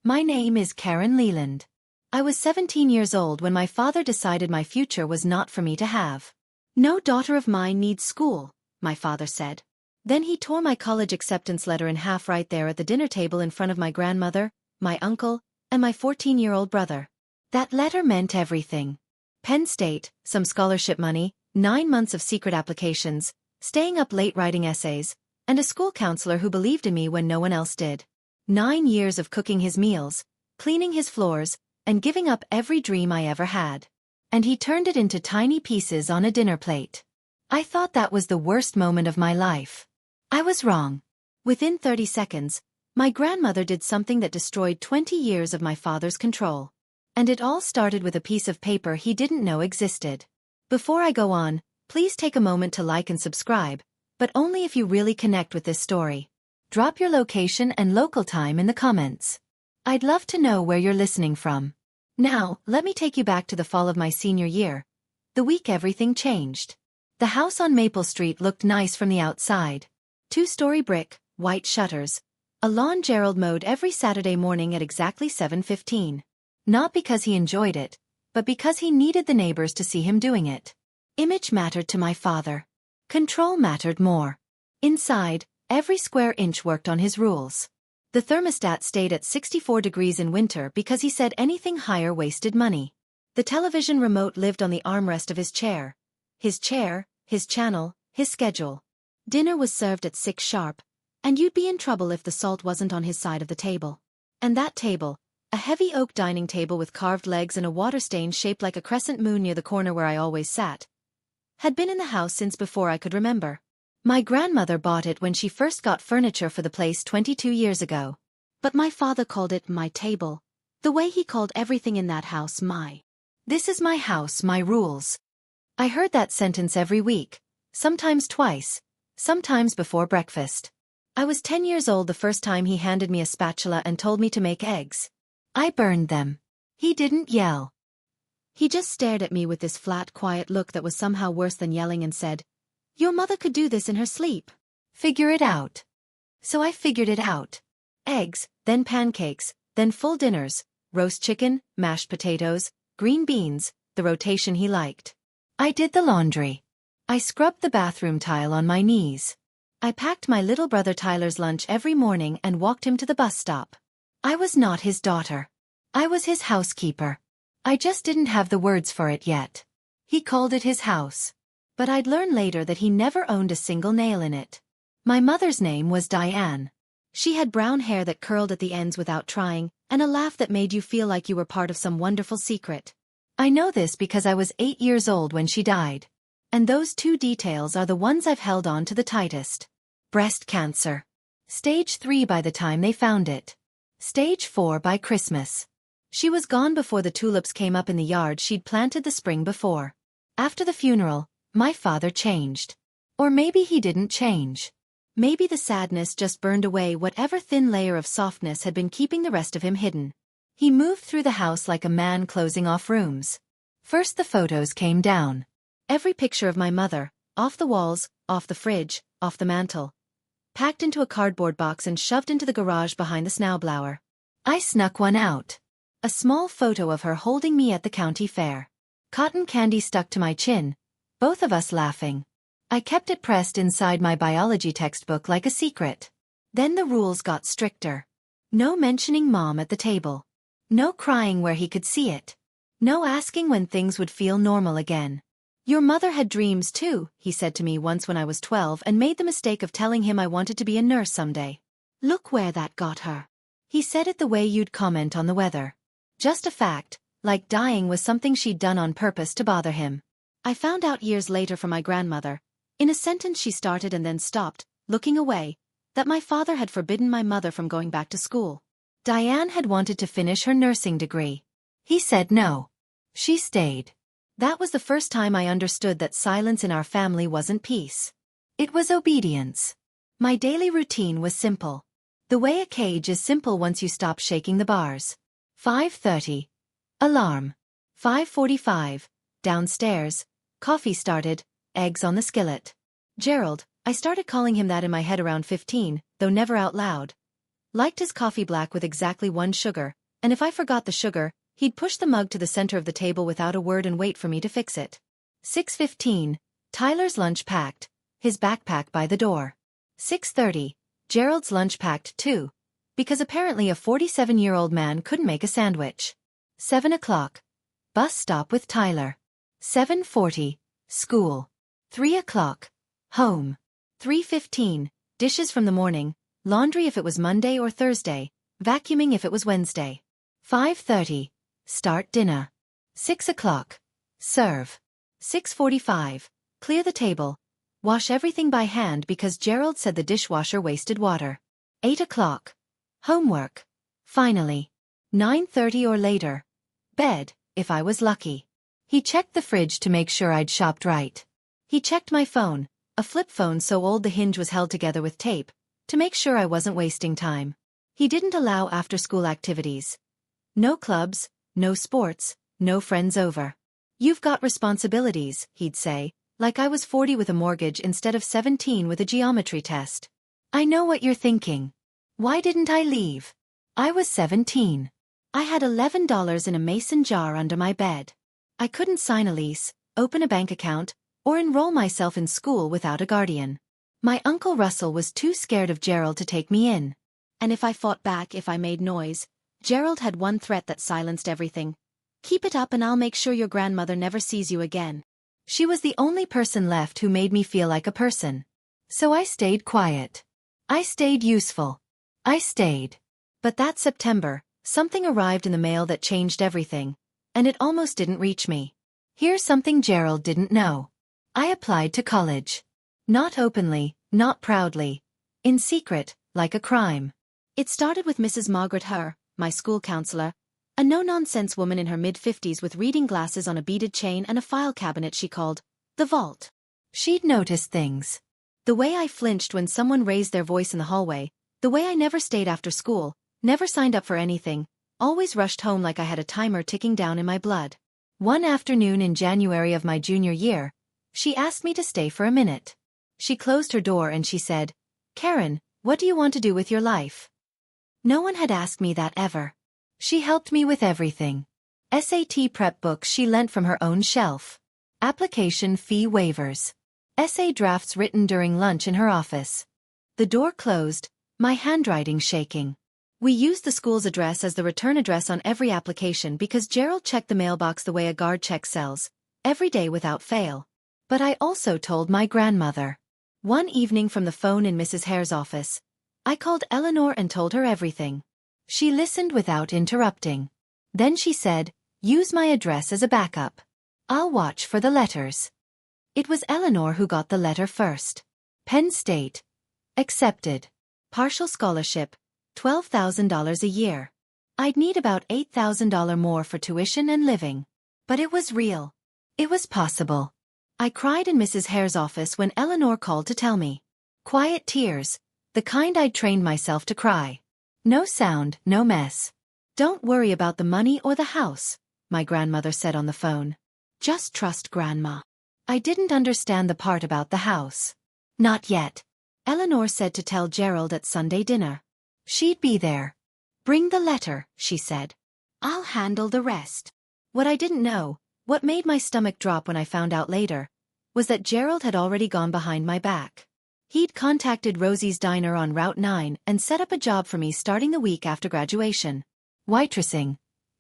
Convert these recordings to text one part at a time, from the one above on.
My name is Karen Leland. I was 17 years old when my father decided my future was not for me to have. No daughter of mine needs school, my father said. Then he tore my college acceptance letter in half right there at the dinner table in front of my grandmother, my uncle, and my 14-year-old brother. That letter meant everything. Penn State, some scholarship money, 9 months of secret applications, staying up late writing essays, and a school counselor who believed in me when no one else did. 9 years of cooking his meals, cleaning his floors, and giving up every dream I ever had. And he turned it into tiny pieces on a dinner plate. I thought that was the worst moment of my life. I was wrong. Within 30 seconds, my grandmother did something that destroyed 20 years of my father's control. And it all started with a piece of paper he didn't know existed. Before I go on, please take a moment to like and subscribe, but only if you really connect with this story. Drop your location and local time in the comments. I'd love to know where you're listening from. Now, let me take you back to the fall of my senior year, the week everything changed. The house on Maple Street looked nice from the outside. 2-story brick, white shutters, a lawn Gerald mowed every Saturday morning at exactly 7:15. Not because he enjoyed it, but because he needed the neighbors to see him doing it. Image mattered to my father. Control mattered more. Inside, every square inch worked on his rules. The thermostat stayed at 64 degrees in winter because he said anything higher wasted money. The television remote lived on the armrest of his chair, his channel, his schedule. Dinner was served at 6 sharp, and you'd be in trouble if the salt wasn't on his side of the table. And that table, a heavy oak dining table with carved legs and a water stain shaped like a crescent moon near the corner where I always sat, had been in the house since before I could remember. My grandmother bought it when she first got furniture for the place 22 years ago. But my father called it my table, the way he called everything in that house my. This is my house, my rules. I heard that sentence every week, sometimes twice, sometimes before breakfast. I was 10 years old the first time he handed me a spatula and told me to make eggs. I burned them. He didn't yell. He just stared at me with this flat, quiet look that was somehow worse than yelling and said, "Your mother could do this in her sleep. Figure it out." So I figured it out. Eggs, then pancakes, then full dinners, roast chicken, mashed potatoes, green beans, the rotation he liked. I did the laundry. I scrubbed the bathroom tile on my knees. I packed my little brother Tyler's lunch every morning and walked him to the bus stop. I was not his daughter. I was his housekeeper. I just didn't have the words for it yet. He called it his house. But I'd learn later that he never owned a single nail in it. My mother's name was Diane. She had brown hair that curled at the ends without trying, and a laugh that made you feel like you were part of some wonderful secret. I know this because I was 8 years old when she died. And those 2 details are the ones I've held on to the tightest. Breast cancer. Stage 3 by the time they found it. Stage 4 by Christmas. She was gone before the tulips came up in the yard she'd planted the spring before. After the funeral, my father changed. Or maybe he didn't change. Maybe the sadness just burned away whatever thin layer of softness had been keeping the rest of him hidden. He moved through the house like a man closing off rooms. First the photos came down. Every picture of my mother, off the walls, off the fridge, off the mantel. Packed into a cardboard box and shoved into the garage behind the snowblower. I snuck one out. A small photo of her holding me at the county fair. Cotton candy stuck to my chin, both of us laughing. I kept it pressed inside my biology textbook like a secret. Then the rules got stricter. No mentioning Mom at the table. No crying where he could see it. No asking when things would feel normal again. "Your mother had dreams too," he said to me once when I was 12 and made the mistake of telling him I wanted to be a nurse someday. "Look where that got her." He said it the way you'd comment on the weather. Just a fact, like dying was something she'd done on purpose to bother him. I found out years later from my grandmother, in a sentence she started and then stopped, looking away, that my father had forbidden my mother from going back to school. Diane had wanted to finish her nursing degree. He said no. She stayed. That was the first time I understood that silence in our family wasn't peace. It was obedience. My daily routine was simple. The way a cage is simple once you stop shaking the bars. 5:30. Alarm. 5:45. Downstairs. Coffee started, eggs on the skillet. Gerald, I started calling him that in my head around 15, though never out loud. Liked his coffee black with exactly 1 sugar, and if I forgot the sugar, he'd push the mug to the center of the table without a word and wait for me to fix it. 6:15, Tyler's lunch packed, his backpack by the door. 6:30, Gerald's lunch packed too, because apparently a 47-year-old man couldn't make a sandwich. 7 o'clock, bus stop with Tyler. 7:40, school. 3 o'clock, home. 3:15, dishes from the morning, laundry if it was Monday or Thursday, vacuuming if it was Wednesday. 5:30, start dinner. 6 o'clock, serve. 6:45, clear the table, wash everything by hand because Gerald said the dishwasher wasted water. 8 o'clock, homework. Finally. 9:30 or later, bed, if I was lucky. He checked the fridge to make sure I'd shopped right. He checked my phone, a flip phone so old the hinge was held together with tape, to make sure I wasn't wasting time. He didn't allow after-school activities. No clubs, no sports, no friends over. You've got responsibilities, he'd say, like I was 40 with a mortgage instead of 17 with a geometry test. I know what you're thinking. Why didn't I leave? I was 17. I had $11 in a mason jar under my bed. I couldn't sign a lease, open a bank account, or enroll myself in school without a guardian. My Uncle Russell was too scared of Gerald to take me in. And if I fought back, if I made noise, Gerald had one threat that silenced everything. Keep it up and I'll make sure your grandmother never sees you again. She was the only person left who made me feel like a person. So I stayed quiet. I stayed useful. I stayed. But that September, something arrived in the mail that changed everything, and it almost didn't reach me. Here's something Gerald didn't know. I applied to college. Not openly, not proudly. In secret, like a crime. It started with Mrs. Margaret Herr, my school counselor, a no-nonsense woman in her mid-50s with reading glasses on a beaded chain and a file cabinet she called the vault. She'd noticed things. The way I flinched when someone raised their voice in the hallway, the way I never stayed after school, never signed up for anything, always rushed home like I had a timer ticking down in my blood. One afternoon in January of my junior year, she asked me to stay for a minute. She closed her door and she said, "Karen, what do you want to do with your life?" No one had asked me that ever. She helped me with everything. SAT prep books she lent from her own shelf. Application fee waivers. Essay drafts written during lunch in her office. The door closed, my handwriting shaking. We used the school's address as the return address on every application because Gerald checked the mailbox the way a guard checks cells, every day without fail. But I also told my grandmother. One evening from the phone in Mrs. Hare's office, I called Eleanor and told her everything. She listened without interrupting. Then she said, "Use my address as a backup. I'll watch for the letters." It was Eleanor who got the letter first. Penn State. Accepted. Partial scholarship. $12,000 a year. I'd need about $8,000 more for tuition and living. But it was real. It was possible. I cried in Mrs. Hare's office when Eleanor called to tell me. Quiet tears, the kind I'd trained myself to cry. No sound, no mess. "Don't worry about the money or the house," my grandmother said on the phone. "Just trust Grandma." I didn't understand the part about the house. Not yet. Eleanor said to tell Gerald at Sunday dinner. She'd be there. "Bring the letter," she said. "I'll handle the rest." What I didn't know, what made my stomach drop when I found out later, was that Gerald had already gone behind my back. He'd contacted Rosie's Diner on Route 9 and set up a job for me starting the week after graduation. Waitressing.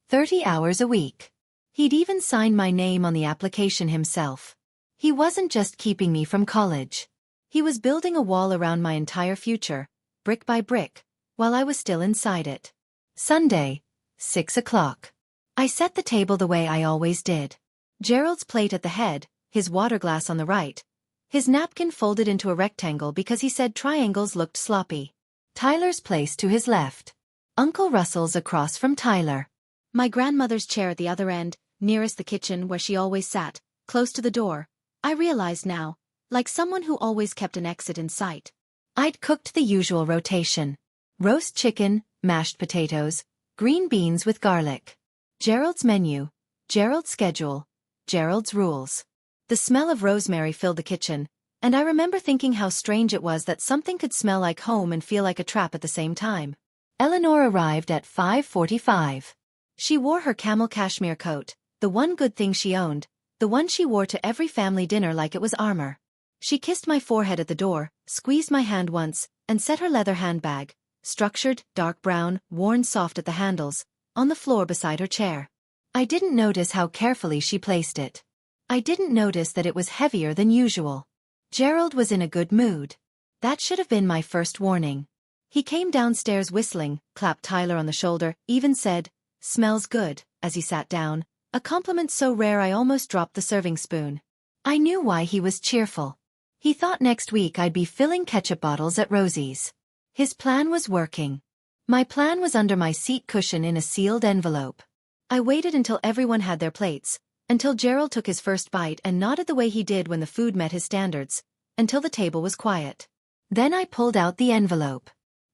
30 hours a week. He'd even signed my name on the application himself. He wasn't just keeping me from college. He was building a wall around my entire future, brick by brick, while I was still inside it. Sunday, 6 o'clock. I set the table the way I always did. Gerald's plate at the head, his water glass on the right, his napkin folded into a rectangle because he said triangles looked sloppy. Tyler's place to his left. Uncle Russell's across from Tyler. My grandmother's chair at the other end, nearest the kitchen where she always sat, close to the door. I realized now, like someone who always kept an exit in sight. I'd cooked the usual rotation. Roast chicken, mashed potatoes, green beans with garlic. Gerald's menu, Gerald's schedule, Gerald's rules. The smell of rosemary filled the kitchen, and I remember thinking how strange it was that something could smell like home and feel like a trap at the same time. Eleanor arrived at 5:45. She wore her camel cashmere coat, the one good thing she owned, the one she wore to every family dinner like it was armor. She kissed my forehead at the door, squeezed my hand once, and set her leather handbag, structured, dark brown, worn soft at the handles, on the floor beside her chair. I didn't notice how carefully she placed it. I didn't notice that it was heavier than usual. Gerald was in a good mood. That should have been my first warning. He came downstairs whistling, clapped Tyler on the shoulder, even said, "Smells good," as he sat down, a compliment so rare I almost dropped the serving spoon. I knew why he was cheerful. He thought next week I'd be filling ketchup bottles at Rosie's. His plan was working. My plan was under my seat cushion in a sealed envelope. I waited until everyone had their plates, until Gerald took his first bite and nodded the way he did when the food met his standards, until the table was quiet. Then I pulled out the envelope.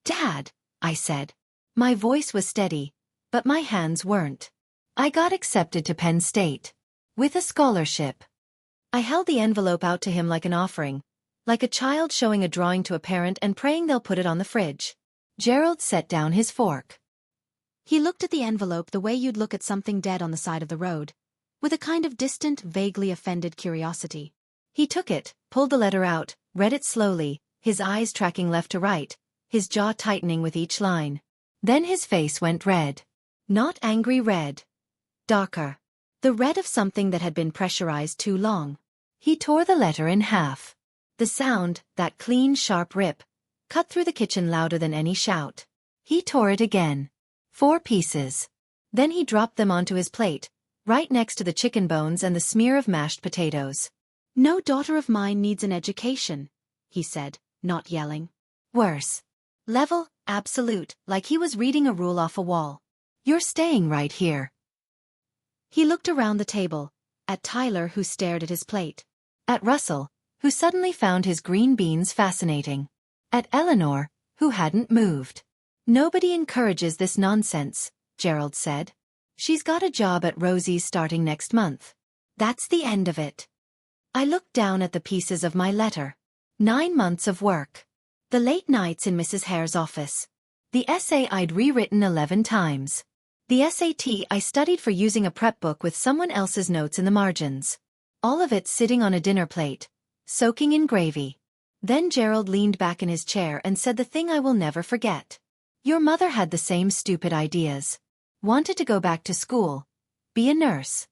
"Dad," I said. My voice was steady, but my hands weren't. I got accepted to Penn State. With a scholarship. I held the envelope out to him like an offering, like a child showing a drawing to a parent and praying they'll put it on the fridge. Gerald set down his fork. He looked at the envelope the way you'd look at something dead on the side of the road, with a kind of distant, vaguely offended curiosity. He took it, pulled the letter out, read it slowly, his eyes tracking left to right, his jaw tightening with each line. Then his face went red. Not angry red. Darker. The red of something that had been pressurized too long. He tore the letter in half. The sound, that clean, sharp rip, cut through the kitchen louder than any shout. He tore it again. 4 pieces. Then he dropped them onto his plate, right next to the chicken bones and the smear of mashed potatoes. "No daughter of mine needs an education," he said, not yelling. Worse. Level, absolute, like he was reading a rule off a wall. "You're staying right here." He looked around the table, at Tyler who stared at his plate. At Russell, who suddenly found his green beans fascinating. At Eleanor, who hadn't moved. "Nobody encourages this nonsense," Gerald said. "She's got a job at Rosie's starting next month. That's the end of it." I looked down at the pieces of my letter. 9 months of work. The late nights in Mrs. Hare's office. The essay I'd rewritten 11 times. The SAT I studied for using a prep book with someone else's notes in the margins. All of it sitting on a dinner plate, soaking in gravy. Then Gerald leaned back in his chair and said the thing I will never forget. "Your mother had the same stupid ideas. Wanted to go back to school. Be a nurse."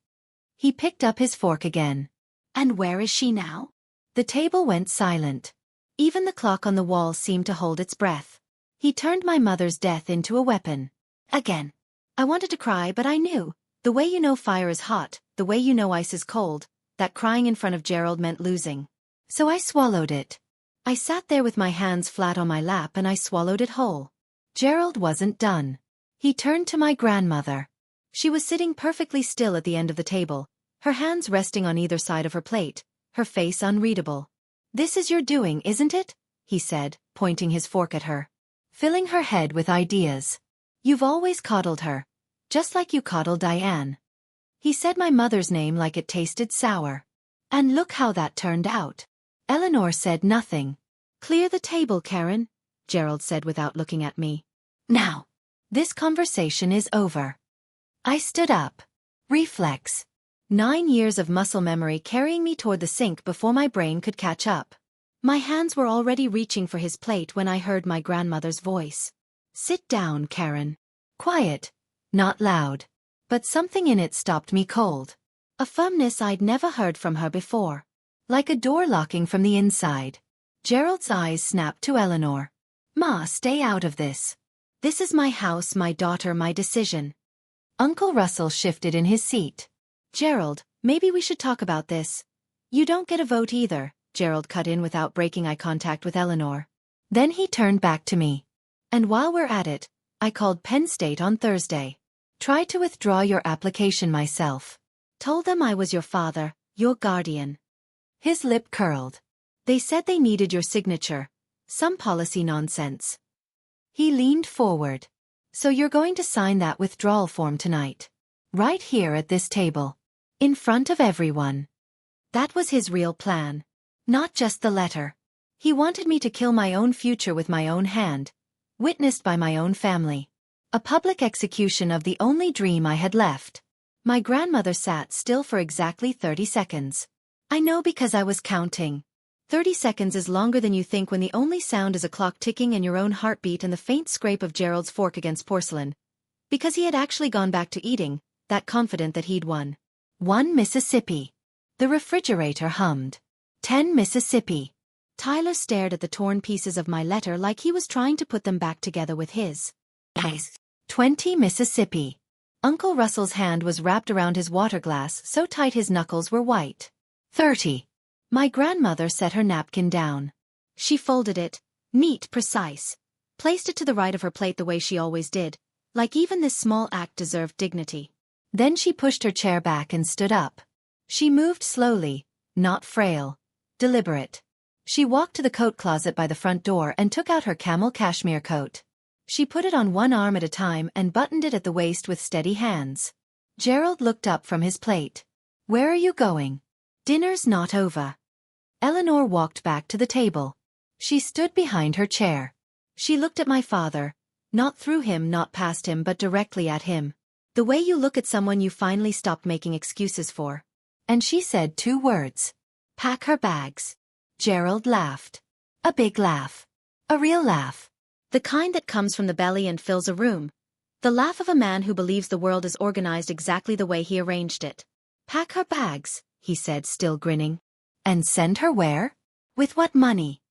He picked up his fork again. "And where is she now?" The table went silent. Even the clock on the wall seemed to hold its breath. He turned my mother's death into a weapon. Again. I wanted to cry, but I knew. The way you know fire is hot, the way you know ice is cold, that crying in front of Gerald meant losing. So I swallowed it. I sat there with my hands flat on my lap and I swallowed it whole. Gerald wasn't done. He turned to my grandmother. She was sitting perfectly still at the end of the table, her hands resting on either side of her plate, her face unreadable. "This is your doing, isn't it?" he said, pointing his fork at her. Filling her head with ideas. "You've always coddled her. Just like you coddled Diane." He said my mother's name like it tasted sour. "And look how that turned out." Eleanor said nothing. "Clear the table, Karen," Gerald said without looking at me. "Now. This conversation is over." I stood up. Reflex. 9 years of muscle memory carrying me toward the sink before my brain could catch up. My hands were already reaching for his plate when I heard my grandmother's voice. "Sit down, Karen." Quiet. Not loud. But something in it stopped me cold. A firmness I'd never heard from her before. Like a door locking from the inside. Gerald's eyes snapped to Eleanor. "Ma, stay out of this. This is my house, my daughter, my decision." Uncle Russell shifted in his seat. "Gerald, maybe we should talk about this." "You don't get a vote either," Gerald cut in without breaking eye contact with Eleanor. Then he turned back to me. "And while we're at it, I called Penn State on Thursday. Tried to withdraw your application myself. Told them I was your father, your guardian." His lip curled. "They said they needed your signature. Some policy nonsense." He leaned forward. "So you're going to sign that withdrawal form tonight? Right here at this table. In front of everyone." That was his real plan. Not just the letter. He wanted me to kill my own future with my own hand. Witnessed by my own family. A public execution of the only dream I had left. My grandmother sat still for exactly 30 seconds. I know because I was counting. 30 seconds is longer than you think when the only sound is a clock ticking and your own heartbeat and the faint scrape of Gerald's fork against porcelain. Because he had actually gone back to eating, that confident that he'd won. 1 Mississippi. The refrigerator hummed. 10 Mississippi. Tyler stared at the torn pieces of my letter like he was trying to put them back together with his. 20 Mississippi. Uncle Russell's hand was wrapped around his water glass so tight his knuckles were white. 30. My grandmother set her napkin down. She folded it, neat, precise, placed it to the right of her plate the way she always did, like even this small act deserved dignity. Then she pushed her chair back and stood up. She moved slowly, not frail, deliberate. She walked to the coat closet by the front door and took out her camel cashmere coat. She put it on one arm at a time and buttoned it at the waist with steady hands. Gerald looked up from his plate. Where are you going? Dinner's not over. Eleanor walked back to the table. She stood behind her chair. She looked at my father, not through him, not past him, but directly at him. The way you look at someone you finally stopped making excuses for. And she said 2 words. Pack her bags. Gerald laughed. A big laugh. A real laugh. The kind that comes from the belly and fills a room. The laugh of a man who believes the world is organized exactly the way he arranged it. Pack her bags, he said, still grinning. And send her where? With what money?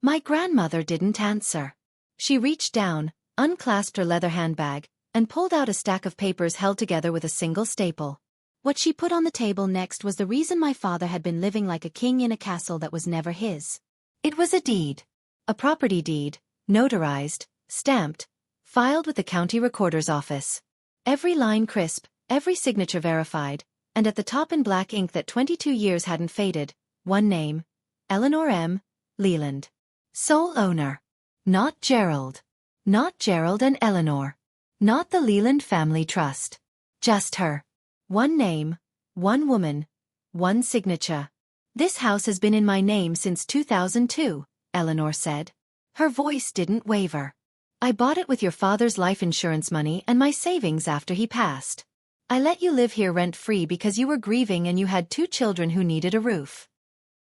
My grandmother didn't answer. She reached down, unclasped her leather handbag, and pulled out a stack of papers held together with a single staple. What she put on the table next was the reason my father had been living like a king in a castle that was never his. It was a deed. A property deed, notarized, stamped, filed with the county recorder's office. Every line crisp, every signature verified, and at the top in black ink that 22 years hadn't faded, one name, Eleanor M. Leland. Sole owner. Not Gerald. Not Gerald and Eleanor. Not the Leland Family Trust. Just her. One name, one woman, one signature. This house has been in my name since 2002, Eleanor said. Her voice didn't waver. I bought it with your father's life insurance money and my savings after he passed. I let you live here rent-free because you were grieving and you had 2 children who needed a roof.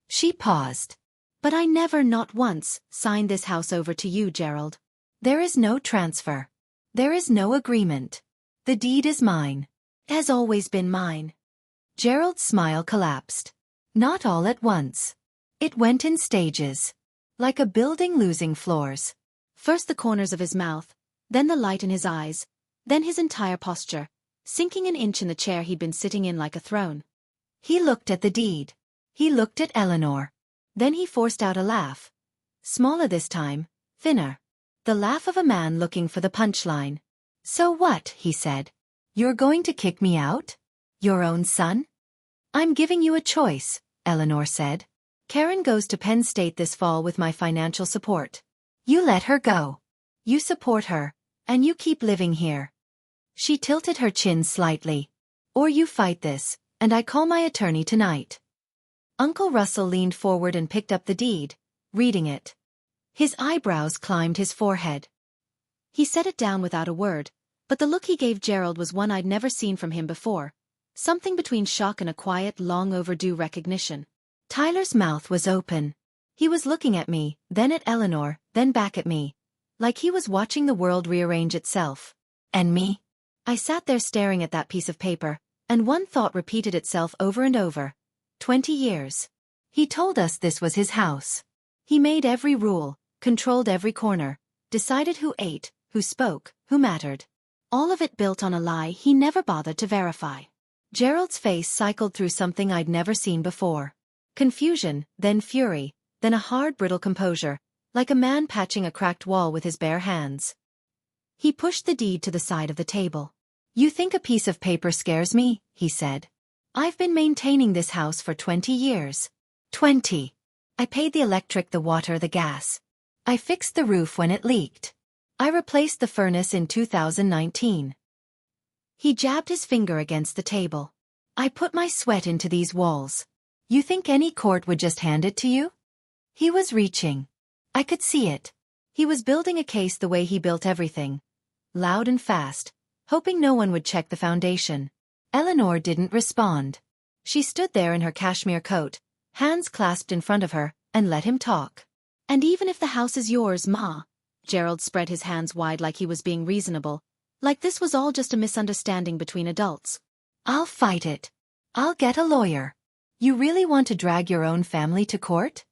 She paused. But I never, not once, signed this house over to you, Gerald. There is no transfer. There is no agreement. The deed is mine. Has always been mine. Gerald's smile collapsed. Not all at once. It went in stages. Like a building losing floors. First the corners of his mouth, then the light in his eyes, then his entire posture, sinking an inch in the chair he'd been sitting in like a throne. He looked at the deed. He looked at Eleanor. Then he forced out a laugh. Smaller this time, thinner. The laugh of a man looking for the punchline. So what, he said. You're going to kick me out? Your own son? I'm giving you a choice, Eleanor said. Karen goes to Penn State this fall with my financial support. You let her go. You support her, and you keep living here. She tilted her chin slightly. Or you fight this, and I call my attorney tonight. Uncle Russell leaned forward and picked up the deed, reading it. His eyebrows climbed his forehead. He set it down without a word, but the look he gave Gerald was one I'd never seen from him before, something between shock and a quiet, long-overdue recognition. Tyler's mouth was open. He was looking at me, then at Eleanor, then back at me, like he was watching the world rearrange itself. And me? I sat there staring at that piece of paper, and one thought repeated itself over and over. 20 years. He told us this was his house. He made every rule, controlled every corner, decided who ate, who spoke, who mattered. All of it built on a lie he never bothered to verify. Gerald's face cycled through something I'd never seen before. Confusion, then fury, then a hard, brittle composure, like a man patching a cracked wall with his bare hands. He pushed the deed to the side of the table. You think a piece of paper scares me, he said. I've been maintaining this house for 20 years. 20. I paid the electric, the water, the gas. I fixed the roof when it leaked. I replaced the furnace in 2019. He jabbed his finger against the table. I put my sweat into these walls. You think any court would just hand it to you? He was reaching. I could see it. He was building a case the way he built everything. Loud and fast, hoping no one would check the foundation. Eleanor didn't respond. She stood there in her cashmere coat, hands clasped in front of her, and let him talk. "And even if the house is yours, Ma," Gerald spread his hands wide like he was being reasonable, like this was all just a misunderstanding between adults. "I'll fight it. I'll get a lawyer. You really want to drag your own family to court?"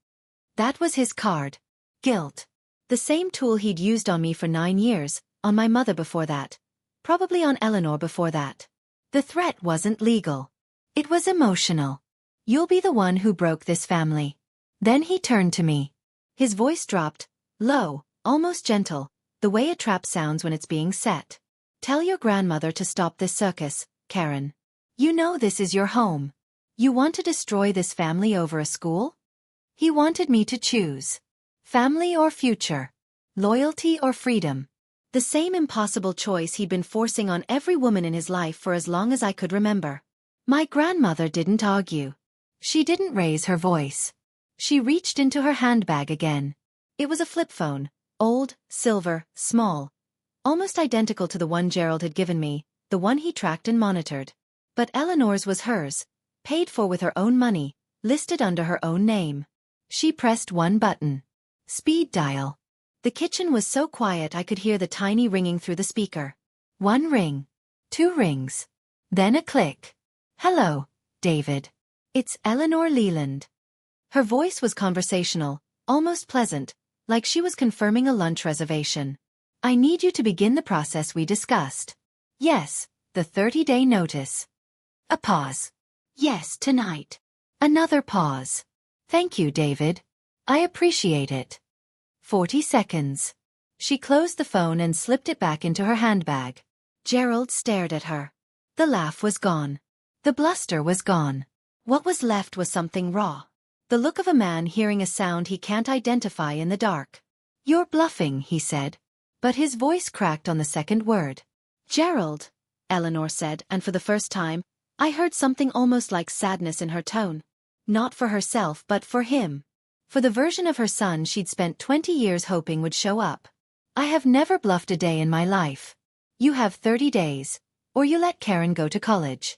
That was his card. Guilt. The same tool he'd used on me for 9 years, on my mother before that. Probably on Eleanor before that. The threat wasn't legal. It was emotional. "You'll be the one who broke this family." Then he turned to me. His voice dropped, low, almost gentle, the way a trap sounds when it's being set. "Tell your grandmother to stop this circus, Karen. You know this is your home. You want to destroy this family over a school?" He wanted me to choose. Family or future. Loyalty or freedom. The same impossible choice he'd been forcing on every woman in his life for as long as I could remember. My grandmother didn't argue. She didn't raise her voice. She reached into her handbag again. It was a flip phone, old, silver, small. Almost identical to the one Gerald had given me, the one he tracked and monitored. But Eleanor's was hers, paid for with her own money, listed under her own name. She pressed one button. Speed dial. The kitchen was so quiet I could hear the tiny ringing through the speaker. 1 ring. 2 rings. Then a click. "Hello, David. It's Eleanor Leland." Her voice was conversational, almost pleasant, like she was confirming a lunch reservation. "I need you to begin the process we discussed." "Yes, the 30-day notice." A pause. "Yes, tonight." Another pause. "Thank you, David. I appreciate it." 40 seconds. She closed the phone and slipped it back into her handbag. Gerald stared at her. The laugh was gone. The bluster was gone. What was left was something raw. The look of a man hearing a sound he can't identify in the dark. "You're bluffing," he said. But his voice cracked on the second word. "Gerald," Eleanor said, and for the first time, I heard something almost like sadness in her tone. Not for herself but for him. For the version of her son she'd spent 20 years hoping would show up. "I have never bluffed a day in my life. You have 30 days, or you let Karen go to college."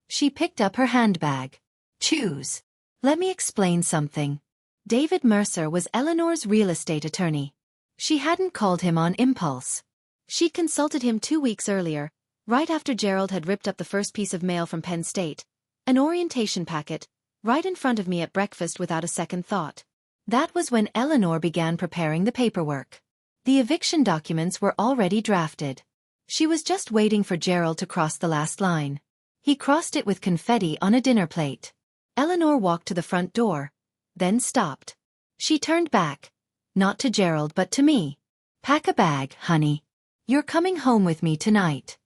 She picked up her handbag. "Choose." "Let me explain something." David Mercer was Eleanor's real estate attorney. She hadn't called him on impulse. She'd consulted him 2 weeks earlier, right after Gerald had ripped up the first piece of mail from Penn State, an orientation packet, right in front of me at breakfast without a second thought. That was when Eleanor began preparing the paperwork. The eviction documents were already drafted. She was just waiting for Gerald to cross the last line. He crossed it with confetti on a dinner plate. Eleanor walked to the front door, then stopped. She turned back, not to Gerald but to me. "Pack a bag, honey. You're coming home with me tonight."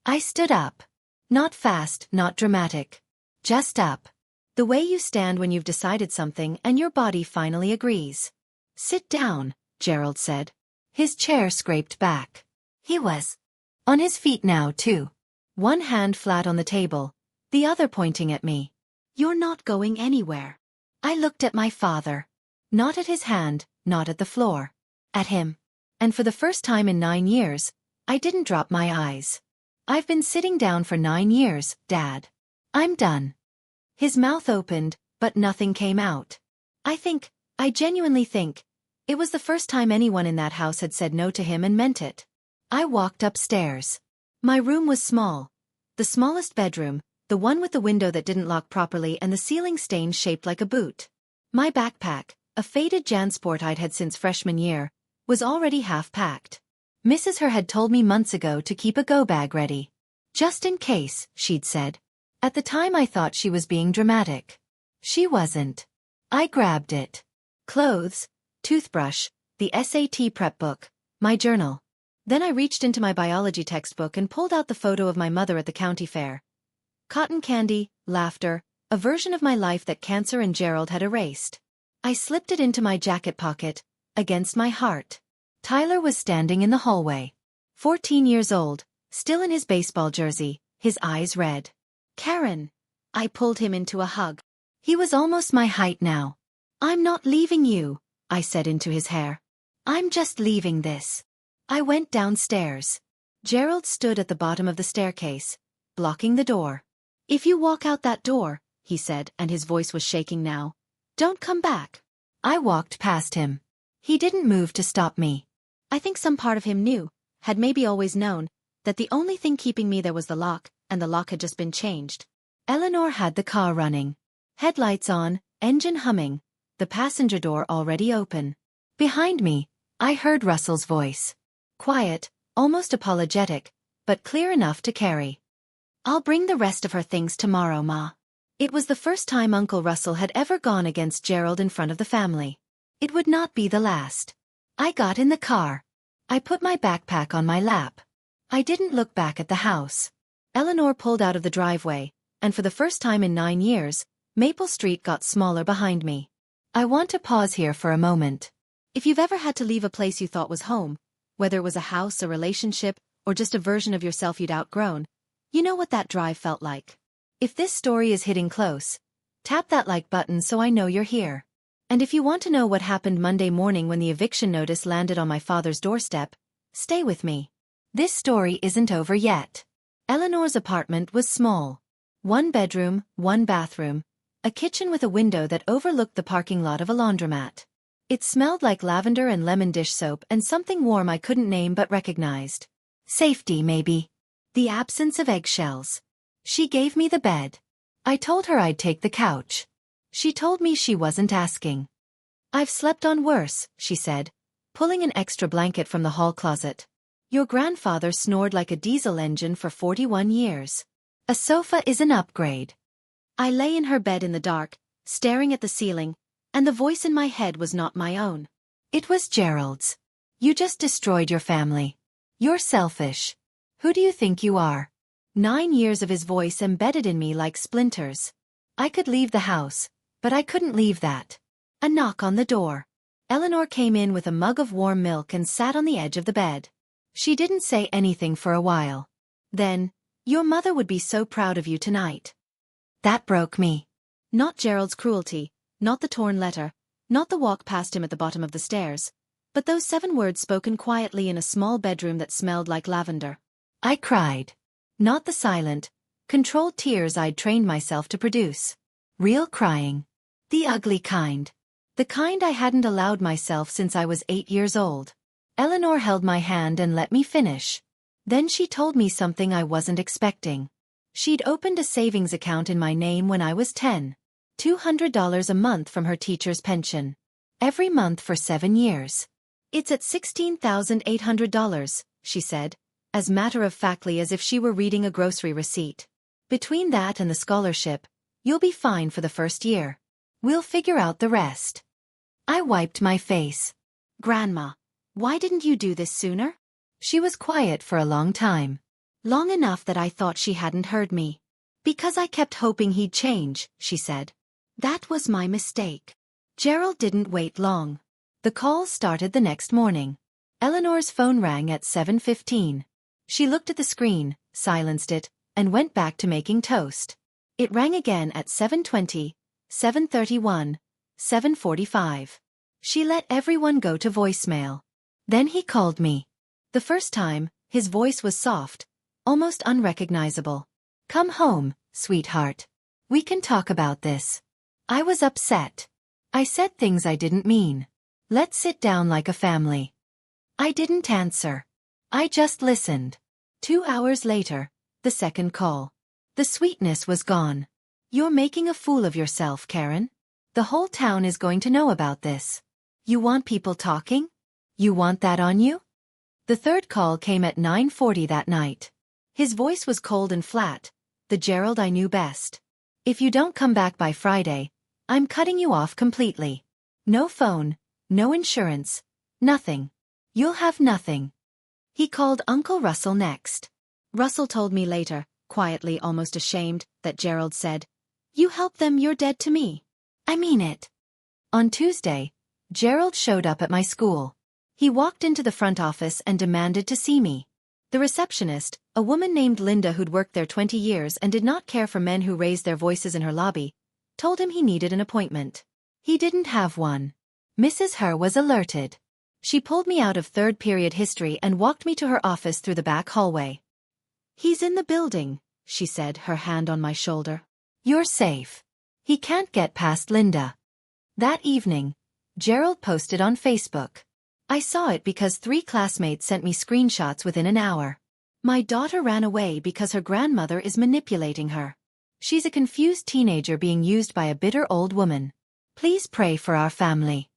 I stood up. Not fast, not dramatic. Just up. The way you stand when you've decided something and your body finally agrees. "Sit down," Gerald said. His chair scraped back. He was on his feet now, too. One hand flat on the table, the other pointing at me. "You're not going anywhere." I looked at my father. Not at his hand, not at the floor. At him. And for the first time in 9 years, I didn't drop my eyes. "I've been sitting down for 9 years, Dad. I'm done." His mouth opened, but nothing came out. I genuinely think, it was the first time anyone in that house had said no to him and meant it. I walked upstairs. My room was small. The smallest bedroom, the one with the window that didn't lock properly and the ceiling stained shaped like a boot. My backpack, a faded JanSport I'd had since freshman year, was already half packed. Mrs. Her had told me months ago to keep a go bag ready. "Just in case," she'd said. At the time I thought she was being dramatic. She wasn't. I grabbed it. Clothes, toothbrush, the SAT prep book, my journal. Then I reached into my biology textbook and pulled out the photo of my mother at the county fair. Cotton candy, laughter, a version of my life that cancer and Gerald had erased. I slipped it into my jacket pocket, against my heart. Tyler was standing in the hallway. 14 years old, still in his baseball jersey, his eyes red. "Karen." I pulled him into a hug. He was almost my height now. "I'm not leaving you," I said into his hair. I'm just leaving this. I went downstairs. Gerald stood at the bottom of the staircase, blocking the door. If you walk out that door, he said, and his voice was shaking now, don't come back. I walked past him. He didn't move to stop me. I think some part of him knew, had maybe always known, that the only thing keeping me there was the lock, and the lock had just been changed. Eleanor had the car running. Headlights on, engine humming, the passenger door already open. Behind me, I heard Russell's voice. Quiet, almost apologetic, but clear enough to carry. I'll bring the rest of her things tomorrow, Ma. It was the first time Uncle Russell had ever gone against Gerald in front of the family. It would not be the last. I got in the car. I put my backpack on my lap. I didn't look back at the house. Eleanor pulled out of the driveway, and for the first time in 9 years, Maple Street got smaller behind me. I want to pause here for a moment. If you've ever had to leave a place you thought was home, whether it was a house, a relationship, or just a version of yourself you'd outgrown, you know what that drive felt like. If this story is hitting close, tap that like button so I know you're here. And if you want to know what happened Monday morning when the eviction notice landed on my father's doorstep, stay with me. This story isn't over yet. Eleanor's apartment was small. 1 bedroom, 1 bathroom, a kitchen with a window that overlooked the parking lot of a laundromat. It smelled like lavender and lemon dish soap and something warm I couldn't name but recognized. Safety, maybe. The absence of eggshells. She gave me the bed. I told her I'd take the couch. She told me she wasn't asking. I've slept on worse, she said, pulling an extra blanket from the hall closet. Your grandfather snored like a diesel engine for 41 years. A sofa is an upgrade. I lay in her bed in the dark, staring at the ceiling, and the voice in my head was not my own. It was Gerald's. You just destroyed your family. You're selfish. Who do you think you are? 9 years of his voice embedded in me like splinters. I could leave the house, but I couldn't leave that. A knock on the door. Eleanor came in with a mug of warm milk and sat on the edge of the bed. She didn't say anything for a while. Then, your mother would be so proud of you tonight. That broke me. Not Gerald's cruelty, not the torn letter, not the walk past him at the bottom of the stairs, but those 7 words spoken quietly in a small bedroom that smelled like lavender. I cried. Not the silent, controlled tears I'd trained myself to produce. Real crying. The ugly kind. The kind I hadn't allowed myself since I was 8 years old. Eleanor held my hand and let me finish. Then she told me something I wasn't expecting. She'd opened a savings account in my name when I was 10. $200 a month from her teacher's pension. Every month for 7 years. It's at $16,800, she said, as matter-of-factly as if she were reading a grocery receipt. Between that and the scholarship, you'll be fine for the first year. We'll figure out the rest. I wiped my face. Grandma, why didn't you do this sooner? She was quiet for a long time. Long enough that I thought she hadn't heard me. Because I kept hoping he'd change, she said. That was my mistake. Gerald didn't wait long. The call started the next morning. Eleanor's phone rang at 7:15. She looked at the screen, silenced it, and went back to making toast. It rang again at 7:20, 7:31, 7:45. She let everyone go to voicemail. Then he called me. The first time, his voice was soft, almost unrecognizable. Come home, sweetheart. We can talk about this. I was upset. I said things I didn't mean. Let's sit down like a family. I didn't answer. I just listened. 2 hours later, the second call. The sweetness was gone. You're making a fool of yourself, Karen. The whole town is going to know about this. You want people talking? You want that on you? The third call came at 9:40 that night. His voice was cold and flat, the Gerald I knew best. If you don't come back by Friday, I'm cutting you off completely. No phone, no insurance, nothing. You'll have nothing. He called Uncle Russell next. Russell told me later, quietly, almost ashamed, that Gerald said, "You help them, you're dead to me." I mean it. On Tuesday, Gerald showed up at my school. He walked into the front office and demanded to see me. The receptionist, a woman named Linda who'd worked there 20 years and did not care for men who raised their voices in her lobby, told him he needed an appointment. He didn't have one. Mrs. Herr was alerted. She pulled me out of third-period history and walked me to her office through the back hallway. "He's in the building," she said, her hand on my shoulder. "You're safe. He can't get past Linda." That evening, Gerald posted on Facebook. I saw it because 3 classmates sent me screenshots within an hour. "My daughter ran away because her grandmother is manipulating her. She's a confused teenager being used by a bitter old woman. Please pray for our family."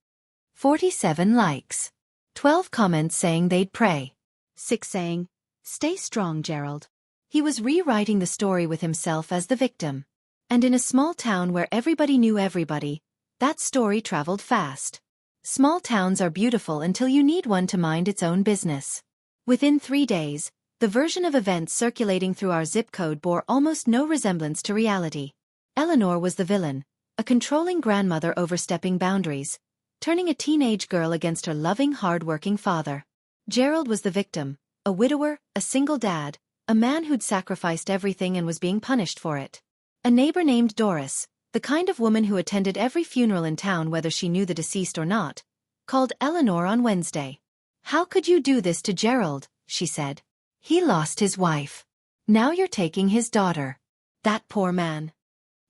47 likes. 12 comments saying they'd pray. 6 saying, "Stay strong, Gerald." He was rewriting the story with himself as the victim. And in a small town where everybody knew everybody, that story traveled fast. Small towns are beautiful until you need one to mind its own business. Within 3 days, the version of events circulating through our zip code bore almost no resemblance to reality. Eleanor was the villain, a controlling grandmother overstepping boundaries, turning a teenage girl against her loving, hard-working father. Gerald was the victim, a widower, a single dad, a man who'd sacrificed everything and was being punished for it. A neighbor named Doris, the kind of woman who attended every funeral in town whether she knew the deceased or not, called Eleanor on Wednesday. "How could you do this to Gerald?" she said. "He lost his wife. Now you're taking his daughter. That poor man."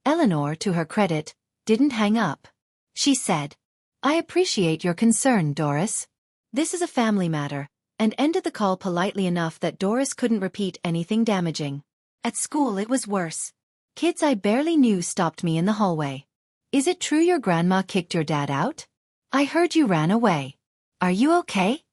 Eleanor, to her credit, didn't hang up. She said, "I appreciate your concern, Doris. This is a family matter," and ended the call politely enough that Doris couldn't repeat anything damaging. At school it was worse. Kids I barely knew stopped me in the hallway. "Is it true your grandma kicked your dad out? I heard you ran away. Are you okay?"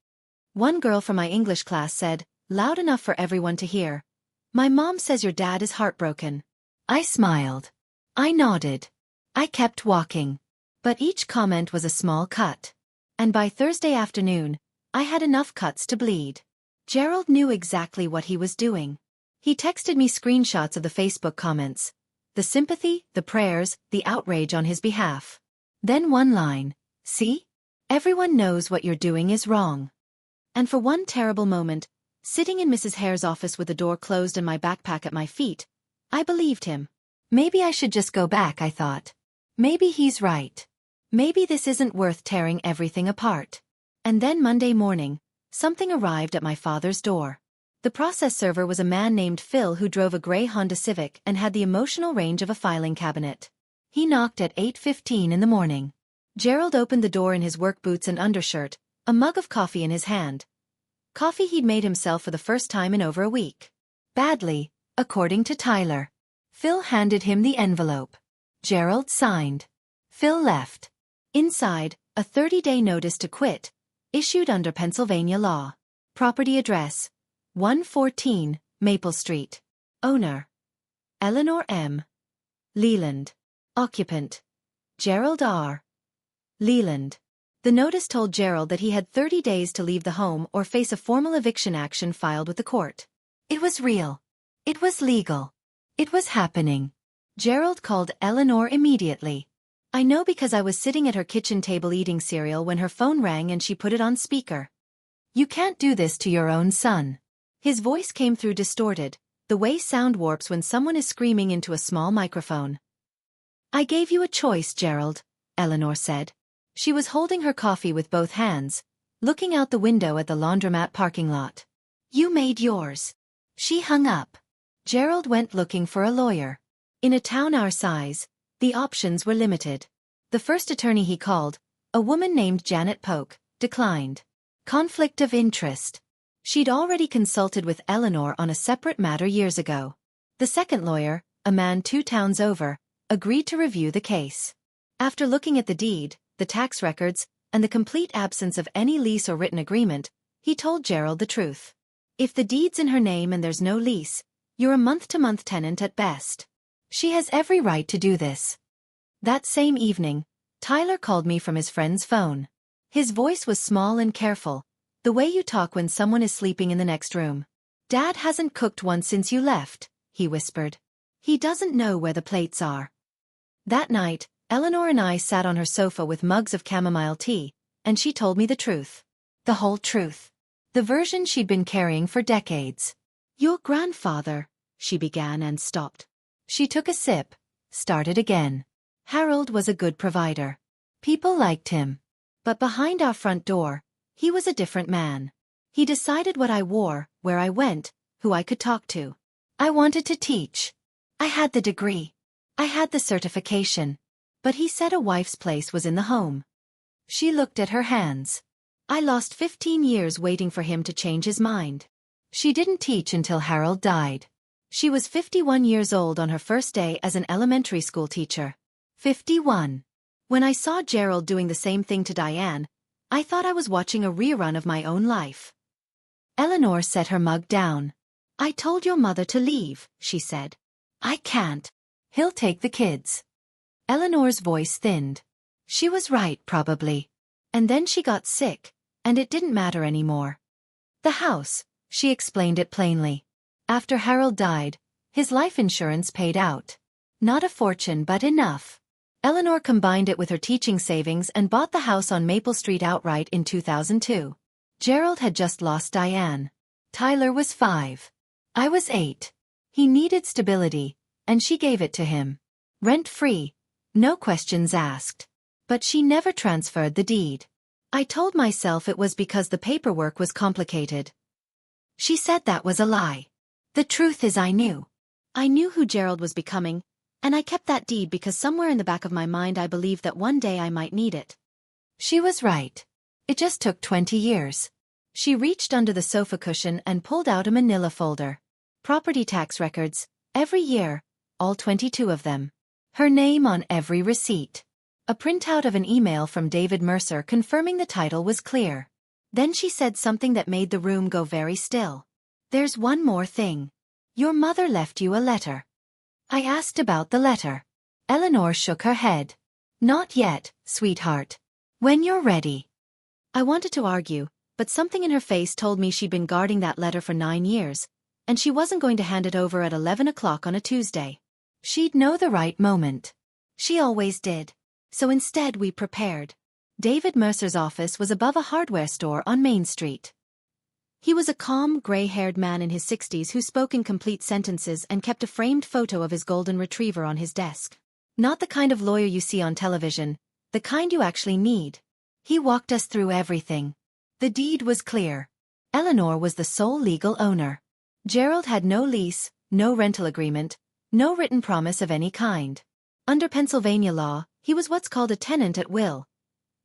One girl from my English class said, loud enough for everyone to hear, "My mom says your dad is heartbroken." I smiled. I nodded. I kept walking. But each comment was a small cut. And by Thursday afternoon, I had enough cuts to bleed. Gerald knew exactly what he was doing. He texted me screenshots of the Facebook comments. The sympathy, the prayers, the outrage on his behalf. Then one line, "See? Everyone knows what you're doing is wrong." And for one terrible moment, sitting in Mrs. Hare's office with the door closed and my backpack at my feet, I believed him. Maybe I should just go back, I thought. Maybe he's right. Maybe this isn't worth tearing everything apart. And then Monday morning, something arrived at my father's door. The process server was a man named Phil who drove a gray Honda Civic and had the emotional range of a filing cabinet. He knocked at 8:15 in the morning. Gerald opened the door in his work boots and undershirt, a mug of coffee in his hand. Coffee he'd made himself for the first time in over a week. Badly, according to Tyler. Phil handed him the envelope. Gerald signed. Phil left. Inside, a 30-day notice to quit, issued under Pennsylvania law. Property address, 114 Maple Street. Owner, Eleanor M. Leland. Occupant, Gerald R. Leland. The notice told Gerald that he had 30 days to leave the home or face a formal eviction action filed with the court. It was real. It was legal. It was happening. Gerald called Eleanor immediately. I know because I was sitting at her kitchen table eating cereal when her phone rang and she put it on speaker. "You can't do this to your own son." His voice came through distorted, the way sound warps when someone is screaming into a small microphone. "I gave you a choice, Gerald," Eleanor said. She was holding her coffee with both hands, looking out the window at the laundromat parking lot. "You made yours." She hung up. Gerald went looking for a lawyer. In a town our size, the options were limited. The first attorney he called, a woman named Janet Polk, declined. Conflict of interest. She'd already consulted with Eleanor on a separate matter years ago. The second lawyer, a man 2 towns over, agreed to review the case. After looking at the deed, the tax records, and the complete absence of any lease or written agreement, he told Gerald the truth. "If the deed's in her name and there's no lease, you're a month-to-month tenant at best. She has every right to do this." That same evening, Tyler called me from his friend's phone. His voice was small and careful, the way you talk when someone is sleeping in the next room. "Dad hasn't cooked one since you left," he whispered. "He doesn't know where the plates are." That night, Eleanor and I sat on her sofa with mugs of chamomile tea, and she told me the truth. The whole truth. The version she'd been carrying for decades. "Your grandfather," she began and stopped. She took a sip, started again. "Harold was a good provider. People liked him. But behind our front door, He was a different man. He decided what I wore, where I went, who I could talk to. I wanted to teach. I had the degree. I had the certification. But he said a wife's place was in the home. She looked at her hands. I lost 15 years waiting for him to change his mind. She didn't teach until Harold died. She was 51 years old on her first day as an elementary school teacher. 51. When I saw Gerald doing the same thing to Diane, I thought I was watching a rerun of my own life. Eleanor set her mug down. I told your mother to leave, she said. I can't. He'll take the kids. Eleanor's voice thinned. She was right, probably. And then she got sick, and it didn't matter anymore. The house, she explained it plainly. After Harold died, his life insurance paid out. Not a fortune but enough. Eleanor combined it with her teaching savings and bought the house on Maple Street outright in 2002. Gerald had just lost Diane. Tyler was 5. I was 8. He needed stability, and she gave it to him. Rent-free, no questions asked. But she never transferred the deed. I told myself it was because the paperwork was complicated. She said that was a lie. The truth is I knew. I knew who Gerald was becoming, and I kept that deed because somewhere in the back of my mind I believed that one day I might need it. She was right. It just took 20 years. She reached under the sofa cushion and pulled out a manila folder. Property tax records, every year, all 22 of them. Her name on every receipt. A printout of an email from David Mercer confirming the title was clear. Then she said something that made the room go very still. There's one more thing. Your mother left you a letter. I asked about the letter. Eleanor shook her head. Not yet, sweetheart. When you're ready. I wanted to argue, but something in her face told me she'd been guarding that letter for 9 years, and she wasn't going to hand it over at 11 o'clock on a Tuesday. She'd know the right moment. She always did. So instead we prepared. David Mercer's office was above a hardware store on Main Street. He was a calm, gray-haired man in his 60s who spoke in complete sentences and kept a framed photo of his golden retriever on his desk. Not the kind of lawyer you see on television, the kind you actually need. He walked us through everything. The deed was clear. Eleanor was the sole legal owner. Gerald had no lease, no rental agreement, no written promise of any kind. Under Pennsylvania law, he was what's called a tenant at will.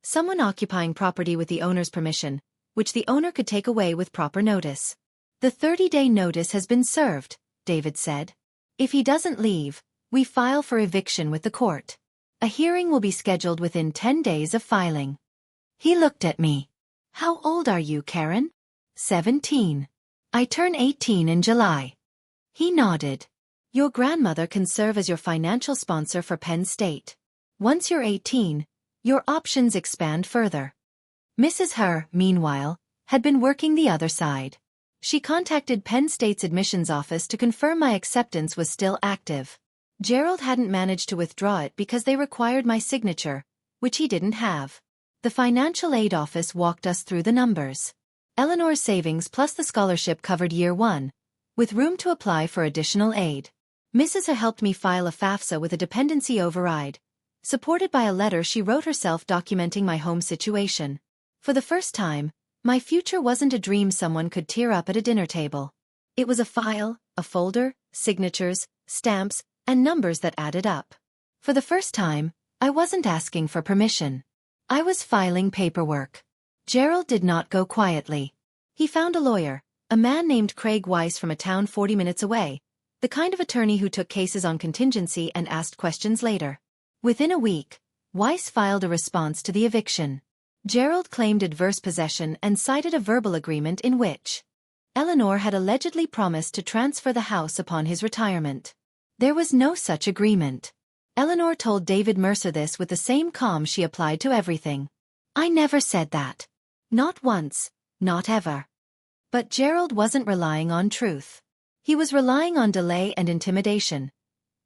Someone occupying property with the owner's permission, which the owner could take away with proper notice. The 30-day notice has been served, David said. If he doesn't leave, we file for eviction with the court. A hearing will be scheduled within 10 days of filing. He looked at me. How old are you, Karen? 17. I turn 18 in July. He nodded. Your grandmother can serve as your financial sponsor for Penn State. Once you're 18, your options expand further. Mrs. Herr, meanwhile, had been working the other side. She contacted Penn State's admissions office to confirm my acceptance was still active. Gerald hadn't managed to withdraw it because they required my signature, which he didn't have. The financial aid office walked us through the numbers. Eleanor's savings plus the scholarship covered year 1, with room to apply for additional aid. Mrs. Herr helped me file a FAFSA with a dependency override, supported by a letter she wrote herself documenting my home situation. For the first time, my future wasn't a dream someone could tear up at a dinner table. It was a file, a folder, signatures, stamps, and numbers that added up. For the first time, I wasn't asking for permission. I was filing paperwork. Gerald did not go quietly. He found a lawyer, a man named Craig Weiss from a town 40 minutes away, the kind of attorney who took cases on contingency and asked questions later. Within a week, Weiss filed a response to the eviction. Gerald claimed adverse possession and cited a verbal agreement in which Eleanor had allegedly promised to transfer the house upon his retirement. There was no such agreement. Eleanor told David Mercer this with the same calm she applied to everything. I never said that. Not once, not ever. But Gerald wasn't relying on truth. He was relying on delay and intimidation.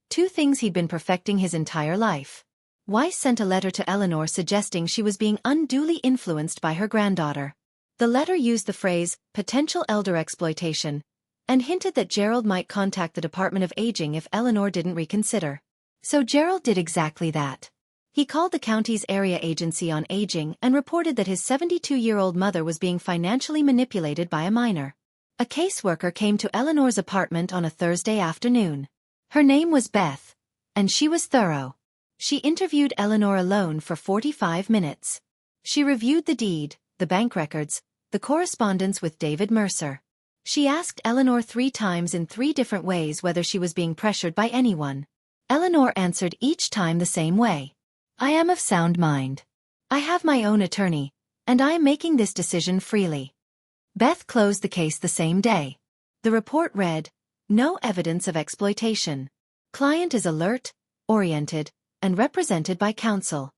2 things he'd been perfecting his entire life. Weiss sent a letter to Eleanor suggesting she was being unduly influenced by her granddaughter. The letter used the phrase, potential elder exploitation, and hinted that Gerald might contact the Department of Aging if Eleanor didn't reconsider. So Gerald did exactly that. He called the county's area agency on aging and reported that his 72-year-old mother was being financially manipulated by a minor. A caseworker came to Eleanor's apartment on a Thursday afternoon. Her name was Beth, and she was thorough. She interviewed Eleanor alone for 45 minutes. She reviewed the deed, the bank records, the correspondence with David Mercer. She asked Eleanor 3 times in 3 different ways whether she was being pressured by anyone. Eleanor answered each time the same way. I am of sound mind. I have my own attorney, and I am making this decision freely. Beth closed the case the same day. The report read, "No evidence of exploitation. Client is alert, oriented, and represented by counsel."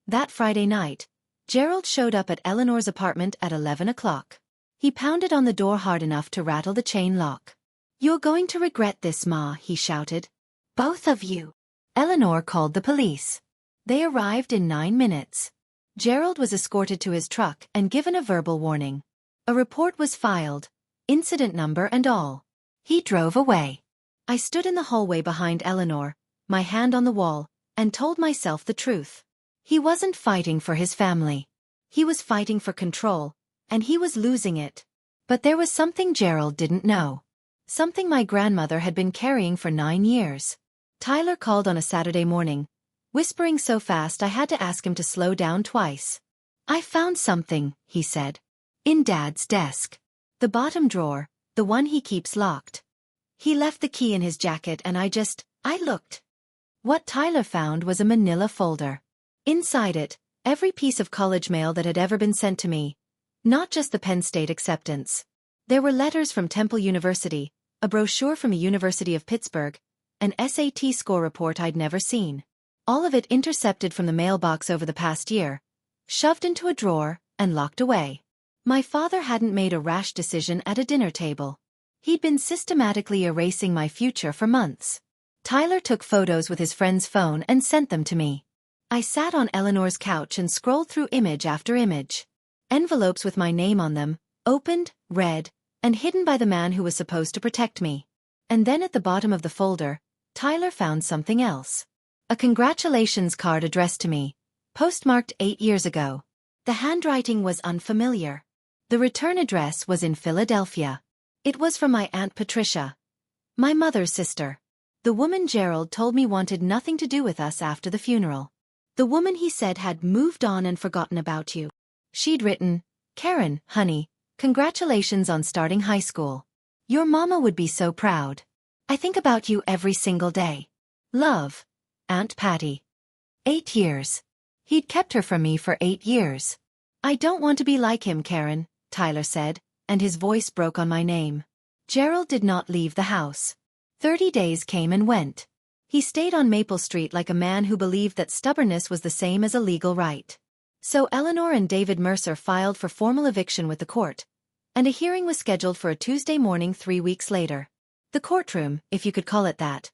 That Friday night, Gerald showed up at Eleanor's apartment at 11 o'clock. He pounded on the door hard enough to rattle the chain lock. "You're going to regret this, Ma," he shouted. "Both of you." Eleanor called the police. They arrived in 9 minutes. Gerald was escorted to his truck and given a verbal warning. A report was filed, incident number and all. He drove away. I stood in the hallway behind Eleanor, my hand on the wall, and told myself the truth. He wasn't fighting for his family. He was fighting for control, and he was losing it. But there was something Gerald didn't know. Something my grandmother had been carrying for 9 years. Tyler called on a Saturday morning, whispering so fast I had to ask him to slow down twice. "I found something," he said. "In Dad's desk. The bottom drawer, the one he keeps locked. He left the key in his jacket and I looked." What Tyler found was a manila folder. Inside it, every piece of college mail that had ever been sent to me. Not just the Penn State acceptance. There were letters from Temple University, a brochure from the University of Pittsburgh, an SAT score report I'd never seen. All of it intercepted from the mailbox over the past year, shoved into a drawer, and locked away. My father hadn't made a rash decision at a dinner table. He'd been systematically erasing my future for months. Tyler took photos with his friend's phone and sent them to me. I sat on Eleanor's couch and scrolled through image after image. Envelopes with my name on them, opened, read, and hidden by the man who was supposed to protect me. And then at the bottom of the folder, Tyler found something else. A congratulations card addressed to me, postmarked 8 years ago. The handwriting was unfamiliar. The return address was in Philadelphia. It was from my Aunt Patricia, my mother's sister. The woman Gerald told me wanted nothing to do with us after the funeral. The woman he said had moved on and forgotten about you. She'd written, "Karen, honey, congratulations on starting high school. Your mama would be so proud. I think about you every single day. Love, Aunt Patty." 8 years. He'd kept her from me for 8 years. "I don't want to be like him, Karen," Tyler said, and his voice broke on my name. Gerald did not leave the house. 30 days came and went. He stayed on Maple Street like a man who believed that stubbornness was the same as a legal right. So Eleanor and David Mercer filed for formal eviction with the court, and a hearing was scheduled for a Tuesday morning 3 weeks later. The courtroom, if you could call it that,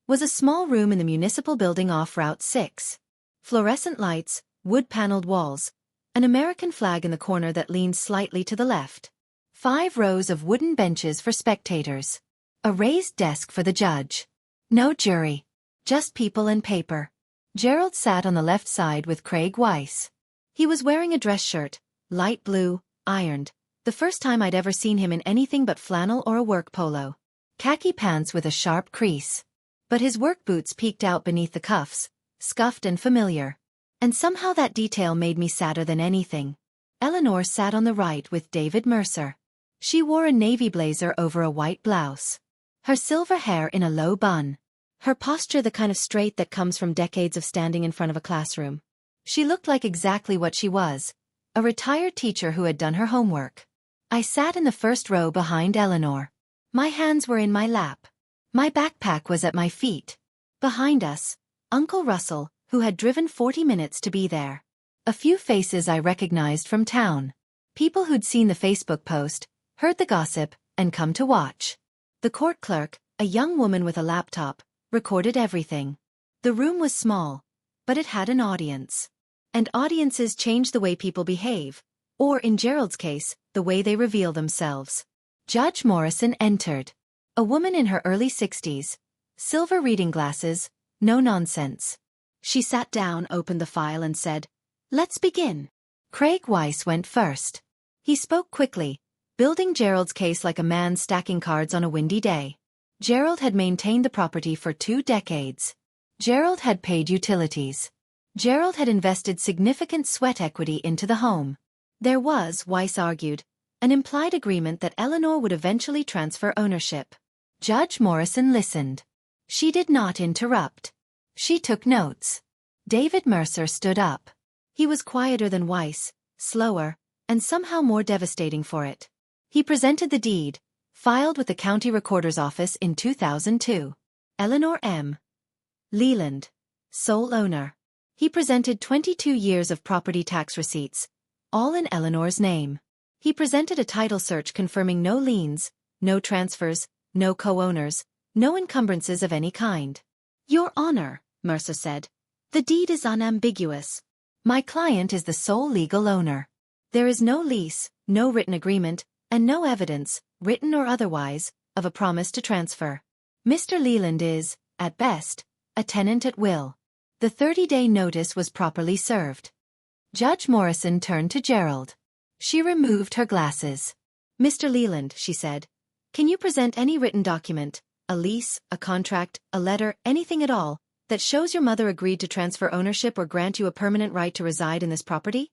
was a small room in the municipal building off Route 6. Fluorescent lights, wood-paneled walls, an American flag in the corner that leaned slightly to the left. 5 rows of wooden benches for spectators. A raised desk for the judge. No jury. Just people and paper. Gerald sat on the left side with Craig Weiss. He was wearing a dress shirt, light blue, ironed, the first time I'd ever seen him in anything but flannel or a work polo. Khaki pants with a sharp crease. But his work boots peeked out beneath the cuffs, scuffed and familiar. And somehow that detail made me sadder than anything. Eleanor sat on the right with David Mercer. She wore a navy blazer over a white blouse. Her silver hair in a low bun. Her posture the kind of straight that comes from decades of standing in front of a classroom. She looked like exactly what she was, a retired teacher who had done her homework. I sat in the first row behind Eleanor. My hands were in my lap. My backpack was at my feet. Behind us, Uncle Russell, who had driven 40 minutes to be there. A few faces I recognized from town. People who'd seen the Facebook post, heard the gossip, and come to watch. The court clerk, a young woman with a laptop, recorded everything. The room was small, but it had an audience. And audiences change the way people behave, or in Gerald's case, the way they reveal themselves. Judge Morrison entered. A woman in her early 60s, silver reading glasses, no nonsense. She sat down, opened the file and said, "Let's begin." Craig Weiss went first. He spoke quickly, building Gerald's case like a man stacking cards on a windy day. Gerald had maintained the property for 2 decades. Gerald had paid utilities. Gerald had invested significant sweat equity into the home. There was, Weiss argued, an implied agreement that Eleanor would eventually transfer ownership. Judge Morrison listened. She did not interrupt. She took notes. David Mercer stood up. He was quieter than Weiss, slower, and somehow more devastating for it. He presented the deed, filed with the county recorder's office in 2002. Eleanor M. Leland, sole owner. He presented 22 years of property tax receipts, all in Eleanor's name. He presented a title search confirming no liens, no transfers, no co-owners, no encumbrances of any kind. "Your Honor," Mercer said, "the deed is unambiguous. My client is the sole legal owner. There is no lease, no written agreement, and no evidence, written or otherwise, of a promise to transfer. Mr. Leland is, at best, a tenant at will." The 30-day notice was properly served. Judge Morrison turned to Gerald. She removed her glasses. "Mr. Leland," she said, "can you present any written document, a lease, a contract, a letter, anything at all, that shows your mother agreed to transfer ownership or grant you a permanent right to reside in this property?"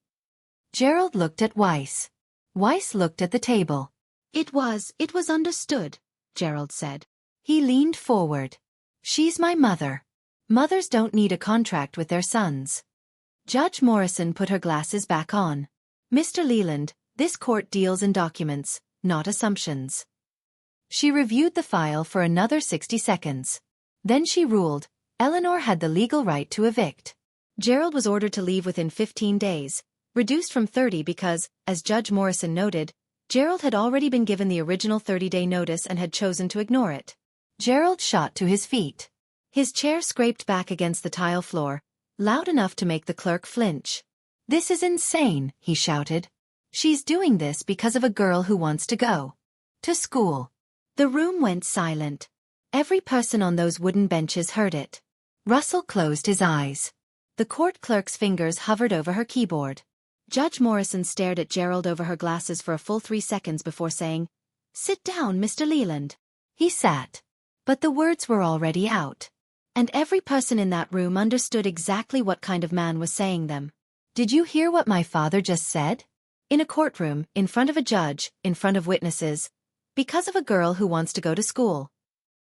Gerald looked at Weiss. Weiss looked at the table. It was understood," Gerald said. He leaned forward. "She's my mother. Mothers don't need a contract with their sons." Judge Morrison put her glasses back on. "Mr. Leland, this court deals in documents, not assumptions." She reviewed the file for another 60 seconds. Then she ruled, Eleanor had the legal right to evict. Gerald was ordered to leave within 15 days, reduced from 30 because, as Judge Morrison noted, Gerald had already been given the original 30-day notice and had chosen to ignore it. Gerald shot to his feet. His chair scraped back against the tile floor, loud enough to make the clerk flinch. "This is insane," he shouted. "She's doing this because of a girl who wants to go to school." The room went silent. Every person on those wooden benches heard it. Russell closed his eyes. The court clerk's fingers hovered over her keyboard. Judge Morrison stared at Gerald over her glasses for a full 3 seconds before saying, "Sit down, Mr. Leland." He sat. But the words were already out. And every person in that room understood exactly what kind of man was saying them. "Did you hear what my father just said?" In a courtroom, in front of a judge, in front of witnesses. Because of a girl who wants to go to school.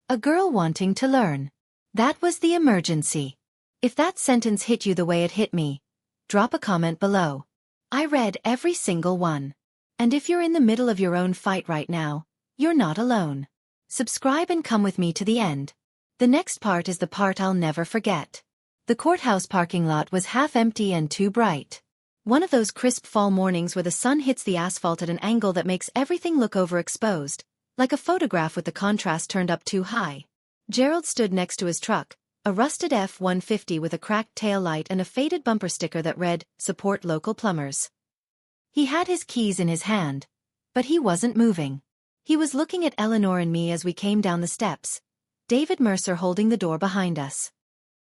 A girl wanting to learn. That was the emergency. If that sentence hit you the way it hit me, drop a comment below. I read every single one. And if you're in the middle of your own fight right now, you're not alone. Subscribe and come with me to the end. The next part is the part I'll never forget. The courthouse parking lot was half empty and too bright. One of those crisp fall mornings where the sun hits the asphalt at an angle that makes everything look overexposed, like a photograph with the contrast turned up too high. Gerald stood next to his truck, a rusted F-150 with a cracked tail light and a faded bumper sticker that read, "Support local plumbers." He had his keys in his hand, but he wasn't moving. He was looking at Eleanor and me as we came down the steps, David Mercer holding the door behind us.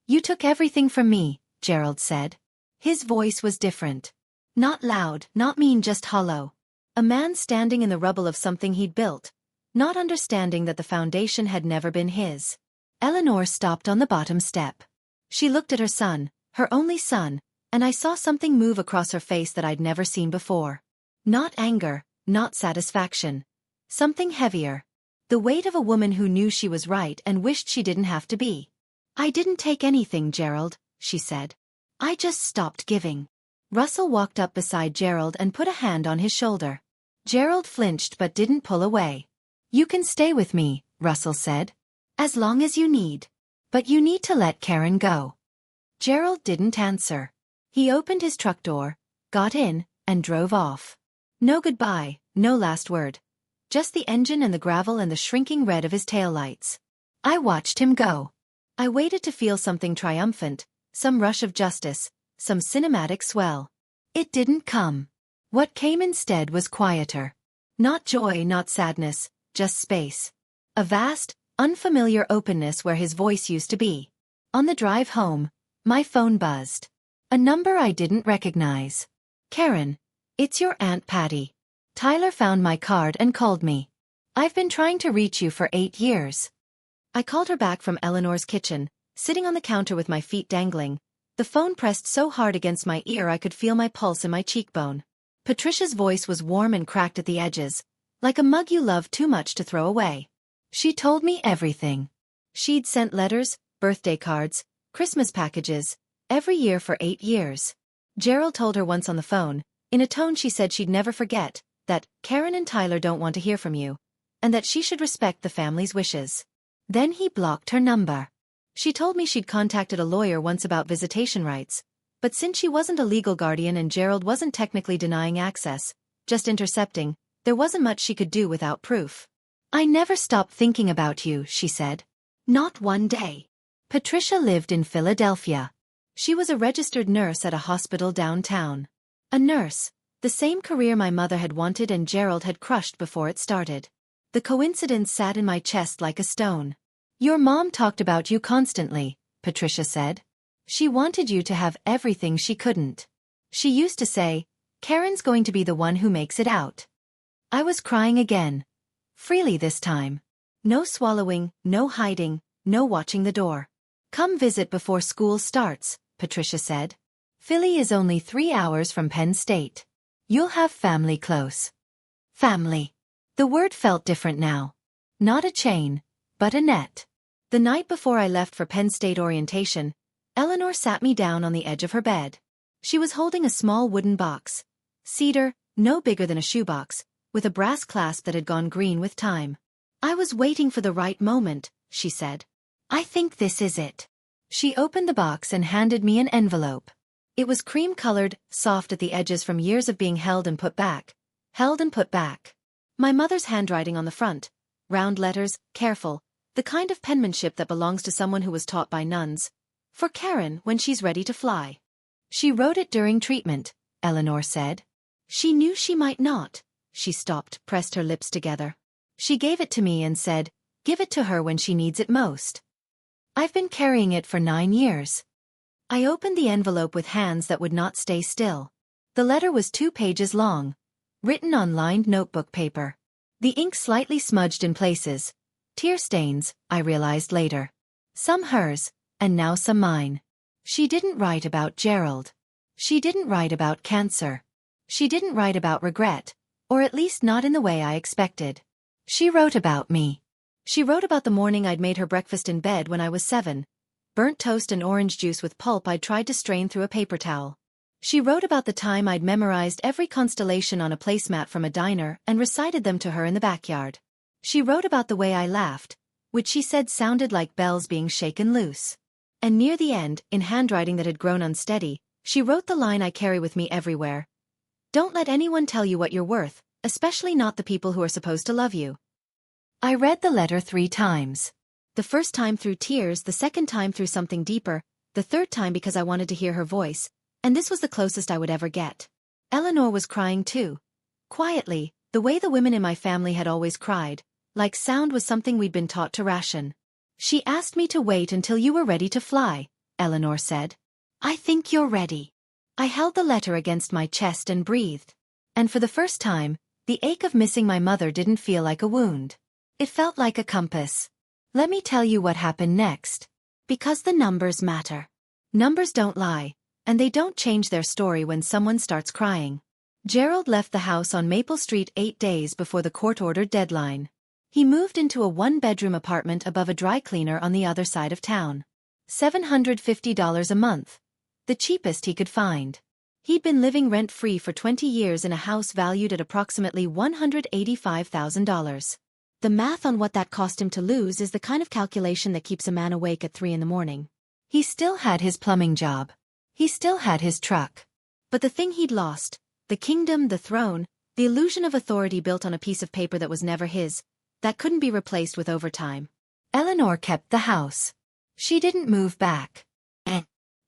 "You took everything from me," Gerald said. His voice was different. Not loud, not mean, just hollow. A man standing in the rubble of something he'd built, not understanding that the foundation had never been his. Eleanor stopped on the bottom step. She looked at her son, her only son, and I saw something move across her face that I'd never seen before. Not anger, not satisfaction. Something heavier. The weight of a woman who knew she was right and wished she didn't have to be. "I didn't take anything, Gerald," she said. "I just stopped giving." Russell walked up beside Gerald and put a hand on his shoulder. Gerald flinched but didn't pull away. "You can stay with me," Russell said. "As long as you need. But you need to let Karen go." Gerald didn't answer. He opened his truck door, got in, and drove off. No goodbye, no last word. Just the engine and the gravel and the shrinking red of his taillights. I watched him go. I waited to feel something triumphant, some rush of justice, some cinematic swell. It didn't come. What came instead was quieter. Not joy, not sadness, just space. A vast, unfamiliar openness where his voice used to be. On the drive home, My phone buzzed. A number I didn't recognize. Karen, it's your Aunt Patty. Tyler found my card and called me. I've been trying to reach you for 8 years. I called her back from Eleanor's kitchen, sitting on the counter with my feet dangling. The phone pressed so hard against my ear I could feel my pulse in my cheekbone. Patricia's voice was warm and cracked at the edges, like a mug you love too much to throw away. She told me everything. She'd sent letters, birthday cards, Christmas packages, every year for 8 years. Gerald told her once on the phone, in a tone she said she'd never forget, that Karen and Tyler don't want to hear from you, and that she should respect the family's wishes. Then he blocked her number. She told me she'd contacted a lawyer once about visitation rights, but since she wasn't a legal guardian and Gerald wasn't technically denying access, just intercepting, there wasn't much she could do without proof. I never stopped thinking about you, she said. Not one day. Patricia lived in Philadelphia. She was a registered nurse at a hospital downtown. A nurse, the same career my mother had wanted and Gerald had crushed before it started. The coincidence sat in my chest like a stone. Your mom talked about you constantly, Patricia said. She wanted you to have everything she couldn't. She used to say, Karen's going to be the one who makes it out. I was crying again. Freely this time. No swallowing, no hiding, no watching the door. Come visit before school starts, Patricia said. Philly is only 3 hours from Penn State. You'll have family close. Family. The word felt different now. Not a chain, but a net. The night before I left for Penn State orientation, Eleanor sat me down on the edge of her bed. She was holding a small wooden box. Cedar, no bigger than a shoebox, with a brass clasp that had gone green with time. I was waiting for the right moment, she said. I think this is it. She opened the box and handed me an envelope. It was cream-colored, soft at the edges from years of being held and put back. Held and put back. My mother's handwriting on the front. Round letters, careful, the kind of penmanship that belongs to someone who was taught by nuns. For Karen when she's ready to fly. She wrote it during treatment, Eleanor said. She knew she might not. She stopped, pressed her lips together. She gave it to me and said, give it to her when she needs it most. I've been carrying it for 9 years. I opened the envelope with hands that would not stay still. The letter was 2 pages long, written on lined notebook paper. The ink slightly smudged in places. Tear stains, I realized later. Some hers, and now some mine. She didn't write about Gerald. She didn't write about cancer. She didn't write about regret, or at least not in the way I expected. She wrote about me. She wrote about the morning I'd made her breakfast in bed when I was 7. Burnt toast and orange juice with pulp I'd tried to strain through a paper towel. She wrote about the time I'd memorized every constellation on a placemat from a diner and recited them to her in the backyard. She wrote about the way I laughed, which she said sounded like bells being shaken loose. And near the end, in handwriting that had grown unsteady, she wrote the line I carry with me everywhere. Don't let anyone tell you what you're worth, especially not the people who are supposed to love you. I read the letter 3 times. The first time through tears, the second time through something deeper, the third time because I wanted to hear her voice, and this was the closest I would ever get. Eleanor was crying too. Quietly, the way the women in my family had always cried, like sound was something we'd been taught to ration. She asked me to wait until you were ready to fly, Eleanor said. I think you're ready. I held the letter against my chest and breathed. And for the first time, the ache of missing my mother didn't feel like a wound. It felt like a compass. Let me tell you what happened next. Because the numbers matter. Numbers don't lie, and they don't change their story when someone starts crying. Gerald left the house on Maple Street 8 days before the court-ordered deadline. He moved into a 1-bedroom apartment above a dry cleaner on the other side of town. $750 a month. The cheapest he could find. He'd been living rent-free for 20 years in a house valued at approximately $185,000. The math on what that cost him to lose is the kind of calculation that keeps a man awake at 3 in the morning. He still had his plumbing job. He still had his truck. But the thing he'd lost, the kingdom, the throne, the illusion of authority built on a piece of paper that was never his, that couldn't be replaced with overtime. Eleanor kept the house. She didn't move back.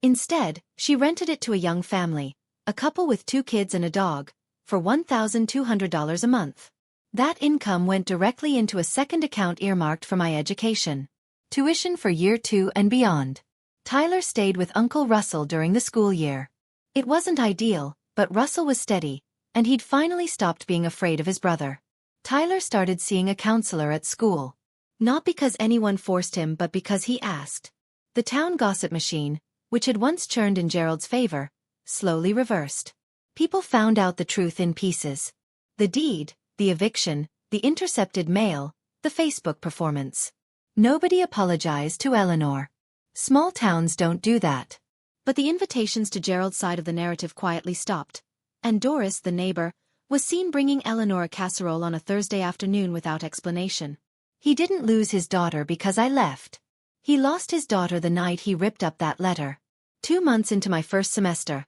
Instead, she rented it to a young family, a couple with 2 kids and a dog, for $1,200 a month. That income went directly into a second account earmarked for my education. Tuition for year 2 and beyond. Tyler stayed with Uncle Russell during the school year. It wasn't ideal, but Russell was steady, and he'd finally stopped being afraid of his brother. Tyler started seeing a counselor at school. Not because anyone forced him but because he asked. The town gossip machine, which had once churned in Gerald's favor, slowly reversed. People found out the truth in pieces. The deed, the eviction, the intercepted mail, the Facebook performance. Nobody apologized to Eleanor. Small towns don't do that. But the invitations to Gerald's side of the narrative quietly stopped, and Doris, the neighbor, was seen bringing Eleanor a casserole on a Thursday afternoon without explanation. He didn't lose his daughter because I left. He lost his daughter the night he ripped up that letter. 2 months into my first semester.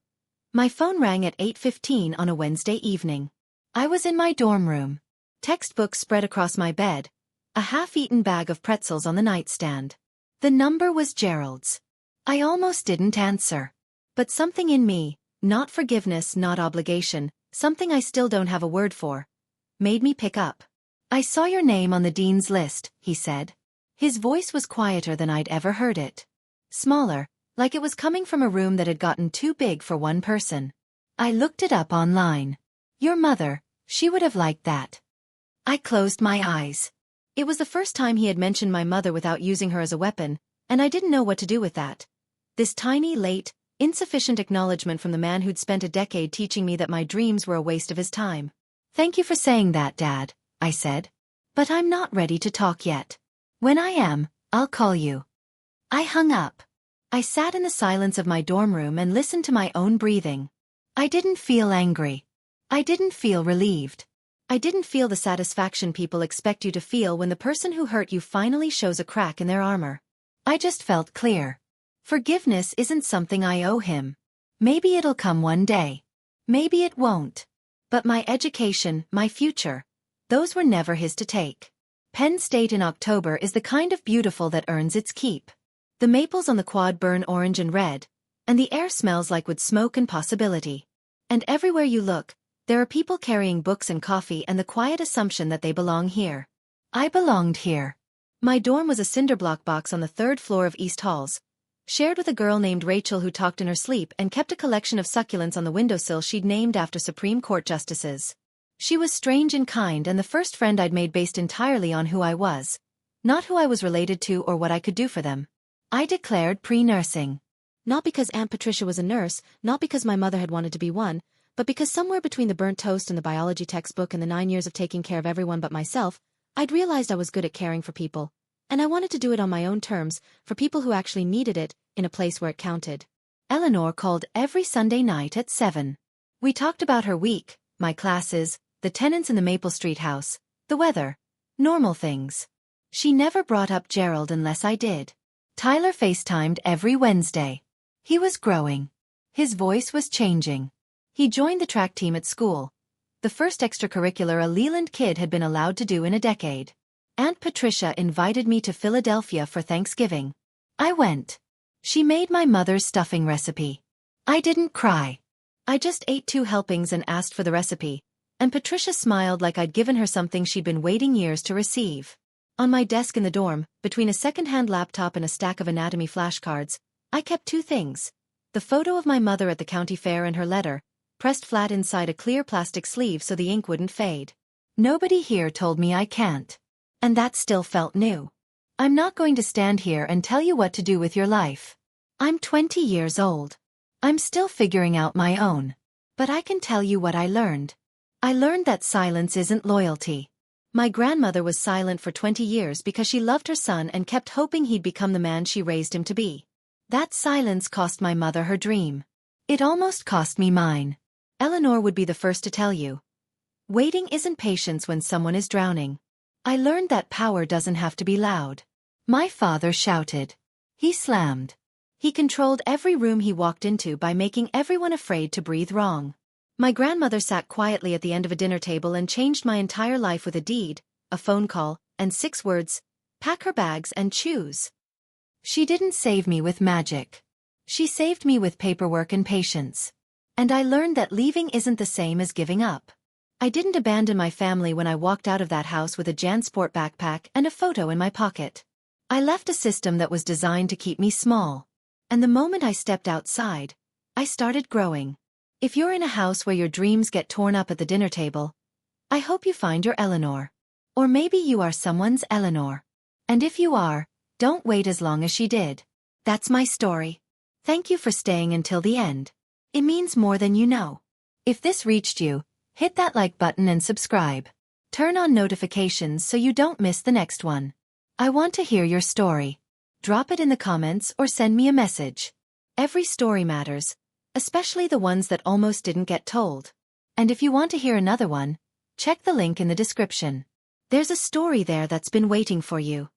My phone rang at 8:15 on a Wednesday evening. I was in my dorm room. Textbooks spread across my bed. A half-eaten bag of pretzels on the nightstand. The number was Gerald's. I almost didn't answer. But something in me, not forgiveness, not obligation, something I still don't have a word for, made me pick up. I saw your name on the dean's list, he said. His voice was quieter than I'd ever heard it. Smaller, like it was coming from a room that had gotten too big for one person. I looked it up online. Your mother, she would have liked that. I closed my eyes. It was the first time he had mentioned my mother without using her as a weapon, and I didn't know what to do with that. This tiny, late, insufficient acknowledgement from the man who'd spent a decade teaching me that my dreams were a waste of his time. Thank you for saying that, Dad, I said. But I'm not ready to talk yet. When I am, I'll call you. I hung up. I sat in the silence of my dorm room and listened to my own breathing. I didn't feel angry. I didn't feel relieved. I didn't feel the satisfaction people expect you to feel when the person who hurt you finally shows a crack in their armor. I just felt clear. Forgiveness isn't something I owe him. Maybe it'll come one day. Maybe it won't. But my education, my future, those were never his to take. Penn State in October is the kind of beautiful that earns its keep. The maples on the quad burn orange and red, and the air smells like wood smoke and possibility. And everywhere you look, there are people carrying books and coffee and the quiet assumption that they belong here. I belonged here. My dorm was a cinderblock box on the 3rd floor of East Halls, shared with a girl named Rachel who talked in her sleep and kept a collection of succulents on the windowsill she'd named after Supreme Court justices. She was strange and kind and the first friend I'd made based entirely on who I was, not who I was related to or what I could do for them. I declared pre-nursing. Not because Aunt Patricia was a nurse, not because my mother had wanted to be one, but because somewhere between the burnt toast and the biology textbook and the 9 years of taking care of everyone but myself, I'd realized I was good at caring for people. And I wanted to do it on my own terms, for people who actually needed it, in a place where it counted. Eleanor called every Sunday night at 7. We talked about her week, my classes, the tenants in the Maple Street house, the weather, normal things. She never brought up Gerald unless I did. Tyler FaceTimed every Wednesday. He was growing. His voice was changing. He joined the track team at school, the first extracurricular a Leland kid had been allowed to do in a decade. Aunt Patricia invited me to Philadelphia for Thanksgiving. I went. She made my mother's stuffing recipe. I didn't cry. I just ate 2 helpings and asked for the recipe, and Patricia smiled like I'd given her something she'd been waiting years to receive. On my desk in the dorm, between a second-hand laptop and a stack of anatomy flashcards, I kept 2 things. The photo of my mother at the county fair and her letter, pressed flat inside a clear plastic sleeve so the ink wouldn't fade. Nobody here told me I can't. And that still felt new. I'm not going to stand here and tell you what to do with your life. I'm 20 years old. I'm still figuring out my own. But I can tell you what I learned. I learned that silence isn't loyalty. My grandmother was silent for 20 years because she loved her son and kept hoping he'd become the man she raised him to be. That silence cost my mother her dream. It almost cost me mine. Eleanor would be the first to tell you. Waiting isn't patience when someone is drowning. I learned that power doesn't have to be loud. My father shouted. He slammed. He controlled every room he walked into by making everyone afraid to breathe wrong. My grandmother sat quietly at the end of a dinner table and changed my entire life with a deed, a phone call, and 6 words: pack her bags and choose. She didn't save me with magic. She saved me with paperwork and patience. And I learned that leaving isn't the same as giving up. I didn't abandon my family when I walked out of that house with a JanSport backpack and a photo in my pocket. I left a system that was designed to keep me small. And the moment I stepped outside, I started growing. If you're in a house where your dreams get torn up at the dinner table, I hope you find your Eleanor. Or maybe you are someone's Eleanor. And if you are, don't wait as long as she did. That's my story. Thank you for staying until the end. It means more than you know. If this reached you, hit that like button and subscribe. Turn on notifications so you don't miss the next one. I want to hear your story. Drop it in the comments or send me a message. Every story matters, especially the ones that almost didn't get told. And if you want to hear another one, check the link in the description. There's a story there that's been waiting for you.